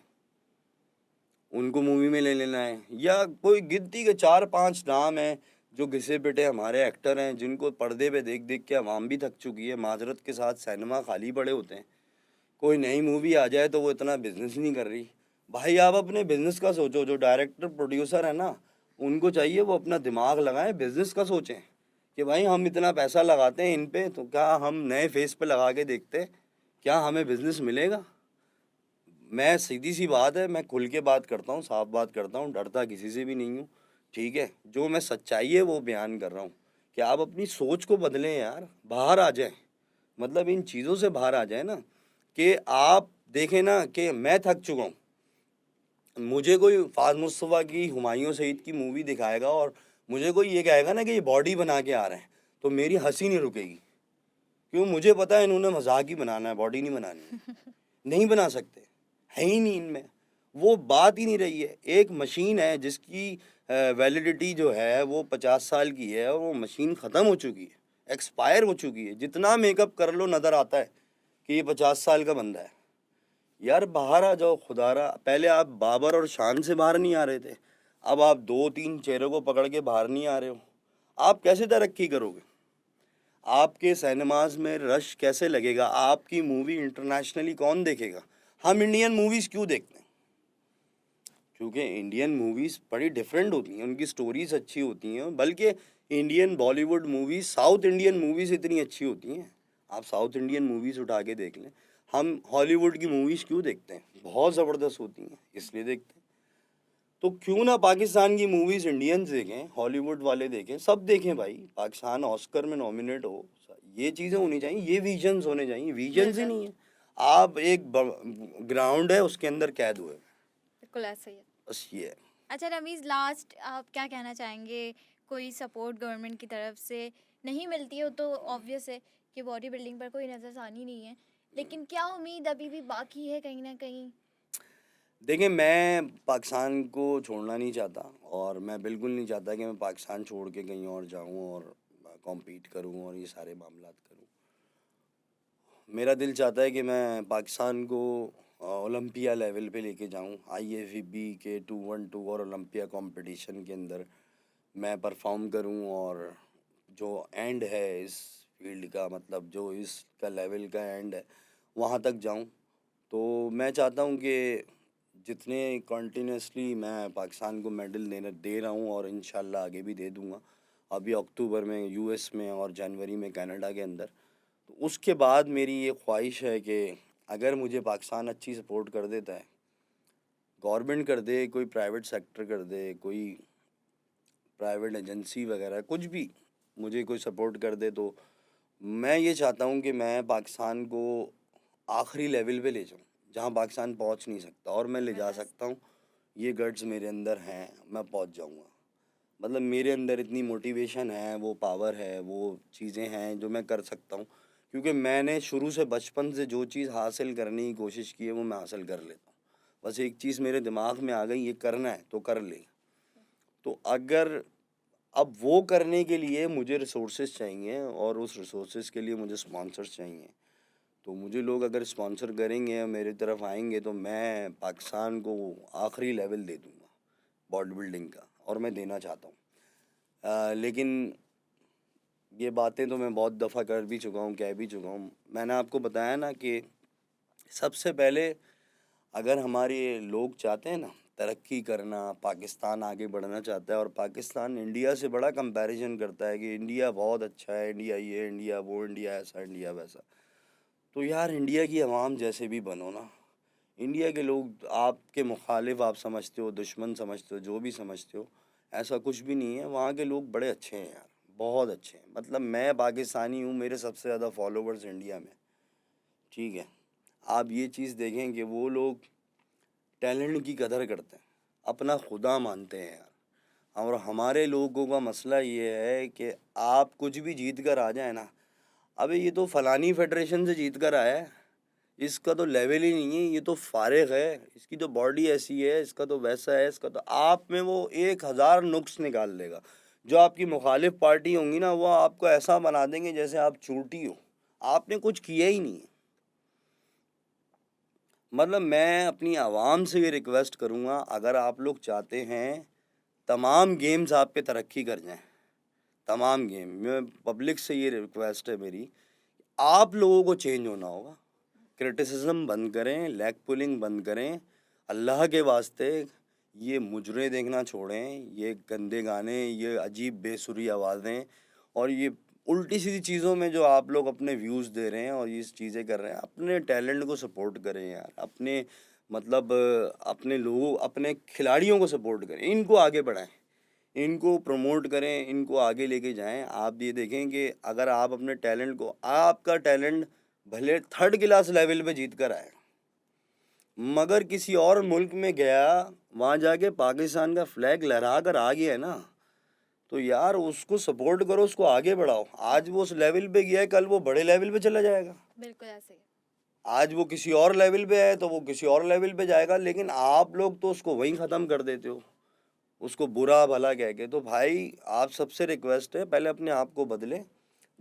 उनको मूवी में ले लेना है। या कोई गिनती के 4-5 नाम हैं जो घिसे पिटे हमारे एक्टर हैं, जिनको पर्दे पे देख देख के आवाम भी थक चुकी है। माजरत के साथ सिनेमा खाली पड़े होते हैं, कोई नई मूवी आ जाए तो वो इतना बिजनेस नहीं कर रही। भाई आप अपने बिजनेस का सोचो। जो डायरेक्टर प्रोड्यूसर है ना, उनको चाहिए वो अपना दिमाग लगाएं, बिजनेस का सोचें कि भाई हम इतना पैसा लगाते हैं इन पे, तो क्या हम नए फेस पे लगा के देखते हैं, क्या हमें बिजनेस मिलेगा। मैं सीधी सी बात है, मैं खुल के बात करता हूँ, साफ बात करता हूँ, डरता किसी से भी नहीं हूँ, ठीक है। जो मैं सच्चाई है वो बयान कर रहा हूँ कि आप अपनी सोच को बदलें यार, बाहर आ जाएं। मतलब इन चीज़ों से बाहर आ जाए ना, कि आप देखें ना कि मैं थक चुका हूँ। मुझे कोई फ़ाज़ मुस्तफ़ा की, हुमायूं सईद की मूवी दिखाएगा और मुझे कोई ये कहेगा ना कि ये बॉडी बना के आ रहे हैं, तो मेरी हंसी नहीं रुकेगी, क्यों, मुझे पता है इन्होंने मजाक ही बनाना है, बॉडी नहीं बनानी है। नहीं बना सकते, है ही नहीं इनमें, वो बात ही नहीं रही है। एक मशीन है जिसकी वैलिडिटी जो है वो 50 साल की है, और वो मशीन ख़त्म हो चुकी है, एक्सपायर हो चुकी है। जितना मेकअप कर लो नज़र आता है कि ये 50 साल का बंदा है। यार बाहर आ जाओ खुदारा। पहले आप बाबर और शान से बाहर नहीं आ रहे थे, अब आप 2-3 चेहरों को पकड़ के बाहर नहीं आ रहे हो। आप कैसे तरक्की करोगे? आपके सिनेमाज में रश कैसे लगेगा? आपकी मूवी इंटरनेशनली कौन देखेगा? हम इंडियन मूवीज़ क्यों देखते हैं? क्योंकि इंडियन मूवीज़ बड़ी डिफरेंट होती हैं, उनकी स्टोरीज अच्छी होती हैं। बल्कि Indian Bollywood movies south Indian movies इतनी अच्छी होती हैं। आप साउथ इंडियन मूवीज़ उठा के देख लें। हम हॉलीवुड की मूवीज़ क्यों देखते हैं? बहुत ज़बरदस्त होती हैं, इसलिए देखते हैं। तो क्यों ना पाकिस्तान की मूवीज़ इंडियंस देखें, हॉलीवुड वाले देखें, सब देखें भाई। पाकिस्तान ऑस्कर में नॉमिनेट हो, ये चीज़ें होनी चाहिए, ये विजन्स होने चाहिए। विजन्स ही बिल्कुल, नहीं है। आप एक ग्राउंड है उसके अंदर कैद हुए, बिल्कुल ऐसा ही है। बस ये है। अच्छा रमीज़, लास्ट आप क्या कहना चाहेंगे? कोई सपोर्ट गवर्नमेंट की तरफ से नहीं मिलती हो तो ऑब्वियस है कि बॉडी बिल्डिंग पर कोई नज़रसानी नहीं है, लेकिन क्या उम्मीद अभी भी बाकी है कहीं ना कहीं? देखिए, मैं पाकिस्तान को छोड़ना नहीं चाहता, और मैं बिल्कुल नहीं चाहता कि मैं पाकिस्तान छोड़ के कहीं और जाऊं और कॉम्पीट करूं और ये सारे मामलात करूं। मेरा दिल चाहता है कि मैं पाकिस्तान को ओलंपिया लेवल पे लेके जाऊं, आईएफबी के 212 और ओलंपिया कंपटीशन के अंदर मैं परफॉर्म करूं, और जो एंड है इस फील्ड का, मतलब जो इसका लेवल का एंड है, वहाँ तक जाऊं। तो मैं चाहता हूं कि जितने कंटिन्यूसली मैं पाकिस्तान को मेडल देने दे रहा हूं, और इंशाल्लाह आगे भी दे दूंगा। अभी अक्टूबर में यूएस में और जनवरी में कनाडा के अंदर। तो उसके बाद मेरी ये ख्वाहिश है कि अगर मुझे पाकिस्तान अच्छी सपोर्ट कर देता है, गवर्नमेंट कर दे, कोई प्राइवेट सेक्टर कर दे, कोई प्राइवेट एजेंसी वगैरह कुछ भी मुझे कोई सपोर्ट कर दे, तो मैं ये चाहता हूँ कि मैं पाकिस्तान को आखिरी लेवल पे ले जाऊँ जहाँ पाकिस्तान पहुँच नहीं सकता, और मैं ले जा ज़बरदस्त। सकता हूँ। ये गट्स मेरे अंदर हैं, मैं पहुंच जाऊंगा। मतलब मेरे अंदर इतनी मोटिवेशन है, वो पावर है, वो चीज़ें हैं जो मैं कर सकता हूँ, क्योंकि मैंने शुरू से बचपन से जो चीज़ हासिल करने की कोशिश की है वो मैं हासिल कर लेता हूँ। बस एक चीज़ मेरे दिमाग में आ गई, ये करना है तो कर ले। तो अगर अब वो करने के लिए मुझे रिसोर्सेज चाहिए, और उस रिसोर्सेज के लिए मुझे स्पॉन्सर्स चाहिए। तो मुझे लोग अगर स्पॉन्सर करेंगे, मेरी तरफ आएंगे, तो मैं पाकिस्तान को आखिरी लेवल दे दूंगा बॉडी बिल्डिंग का, और मैं देना चाहता हूँ। लेकिन ये बातें तो मैं बहुत दफ़ा कर भी चुका हूँ, कह भी चुका हूँ। मैंने आपको बताया ना कि सबसे पहले अगर हमारे लोग चाहते हैं ना तरक्की करना, पाकिस्तान आगे बढ़ना चाहता है, और पाकिस्तान इंडिया से बड़ा कंपैरिजन करता है कि इंडिया बहुत अच्छा है, इंडिया ये, इंडिया वो, इंडिया ऐसा, इंडिया वैसा। तो यार इंडिया की आवाम जैसे भी बनो ना, इंडिया के लोग आपके मुखालिफ आप समझते हो, दुश्मन समझते हो, जो भी समझते हो, ऐसा कुछ भी नहीं है। वहाँ के लोग बड़े अच्छे हैं यार, बहुत अच्छे हैं। मतलब मैं पाकिस्तानी हूँ, मेरे सबसे ज़्यादा फॉलोवर्स इंडिया में, ठीक है। आप ये चीज़ देखें कि वो लोग टैलेंट की कदर करते हैं, अपना खुदा मानते हैं यार। और हमारे लोगों का मसला ये है कि आप कुछ भी जीत कर आ जाए ना, अबे ये तो फलानी फेडरेशन से जीत कर आया है, इसका तो लेवल ही नहीं है, ये तो फारिग है, इसकी तो बॉडी ऐसी है, इसका तो वैसा है, इसका तो, आप में वो 1000 नुक्स निकाल देगा। जो आपकी मुखालिफ पार्टी होंगी ना, वो आपको ऐसा बना देंगे जैसे आप चूंटी हो, आपने कुछ किया ही नहीं है। मतलब मैं अपनी आवाम से ये रिक्वेस्ट करूँगा, अगर आप लोग चाहते हैं तमाम गेम्स आप पे तरक्की कर जाएं, तमाम गेम में पब्लिक से ये रिक्वेस्ट है मेरी, आप लोगों को चेंज होना होगा। क्रिटिसिज्म बंद करें, लेग पुलिंग बंद करें, अल्लाह के वास्ते ये मुजरे देखना छोड़ें, ये गंदे गाने, ये अजीब बेसुरी आवाज़ें, और ये उल्टी सीधी चीज़ों में जो आप लोग अपने व्यूज़ दे रहे हैं और ये चीज़ें कर रहे हैं। अपने टैलेंट को सपोर्ट करें यार, अपने मतलब अपने लोगों, अपने खिलाड़ियों को सपोर्ट करें, इनको आगे बढ़ाएं, इनको प्रमोट करें, इनको आगे लेके जाएं। आप ये देखें कि अगर आप अपने टैलेंट को, आपका टैलेंट भले थर्ड क्लास लेवल पे जीत कर आए, मगर किसी और मुल्क में गया, वहाँ जाके पाकिस्तान का फ्लैग लहरा कर आ गया है ना, तो यार उसको सपोर्ट करो, उसको आगे बढ़ाओ। आज वो उस लेवल पे गया है, कल वो बड़े लेवल पे चला जाएगा। बिल्कुल ऐसे ही। आज वो किसी और लेवल पे है तो वो किसी और लेवल पे जाएगा, लेकिन आप लोग तो उसको वहीं ख़त्म कर देते हो, उसको बुरा भला कह के। तो भाई आप सबसे रिक्वेस्ट है, पहले अपने आप को बदलें।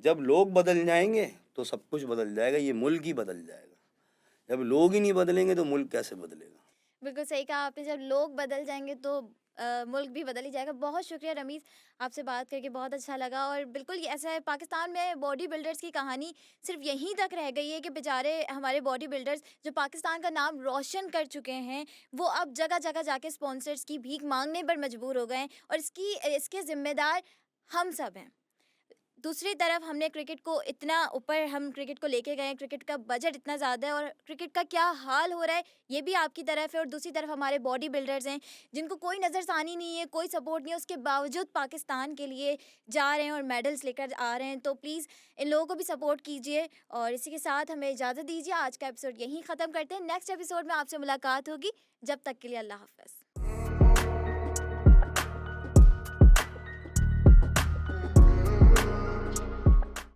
जब लोग बदल जाएंगे तो सब कुछ बदल जाएगा, ये मुल्क ही बदल जाएगा। जब लोग ही नहीं बदलेंगे तो मुल्क कैसे बदलेगा। बिल्कुल सही कहा आपने, जब लोग बदल जाएंगे तो मुल्क भी बदल ही जाएगा। बहुत शुक्रिया रमीज़, आपसे बात करके बहुत अच्छा लगा। और बिल्कुल ये ऐसा है, पाकिस्तान में बॉडी बिल्डर्स की कहानी सिर्फ यहीं तक रह गई है कि बेचारे हमारे बॉडी बिल्डर्स जो पाकिस्तान का नाम रोशन कर चुके हैं, वो अब जगह जगह जाके स्पॉन्सर्स की भीख मांगने पर मजबूर हो गए हैं, और इसके जिम्मेदार हम सब हैं। दूसरी तरफ हमने क्रिकेट को इतना ऊपर, हम क्रिकेट को लेके गए हैं, क्रिकेट का बजट इतना ज़्यादा है, और क्रिकेट का क्या हाल हो रहा है ये भी आपकी तरफ है। और दूसरी तरफ हमारे बॉडी बिल्डर्स हैं जिनको कोई नज़रसानी नहीं है, कोई सपोर्ट नहीं है, उसके बावजूद पाकिस्तान के लिए जा रहे हैं और मेडल्स लेकर आ रहे हैं। तो प्लीज़ इन लोगों को भी सपोर्ट कीजिए। और इसी के साथ हमें इजाज़त दीजिए, आज का एपिसोड यहीं ख़त्म करते हैं। नेक्स्ट एपिसोड में आपसे मुलाकात होगी, जब तक के लिए अल्लाह हाफ़िज़।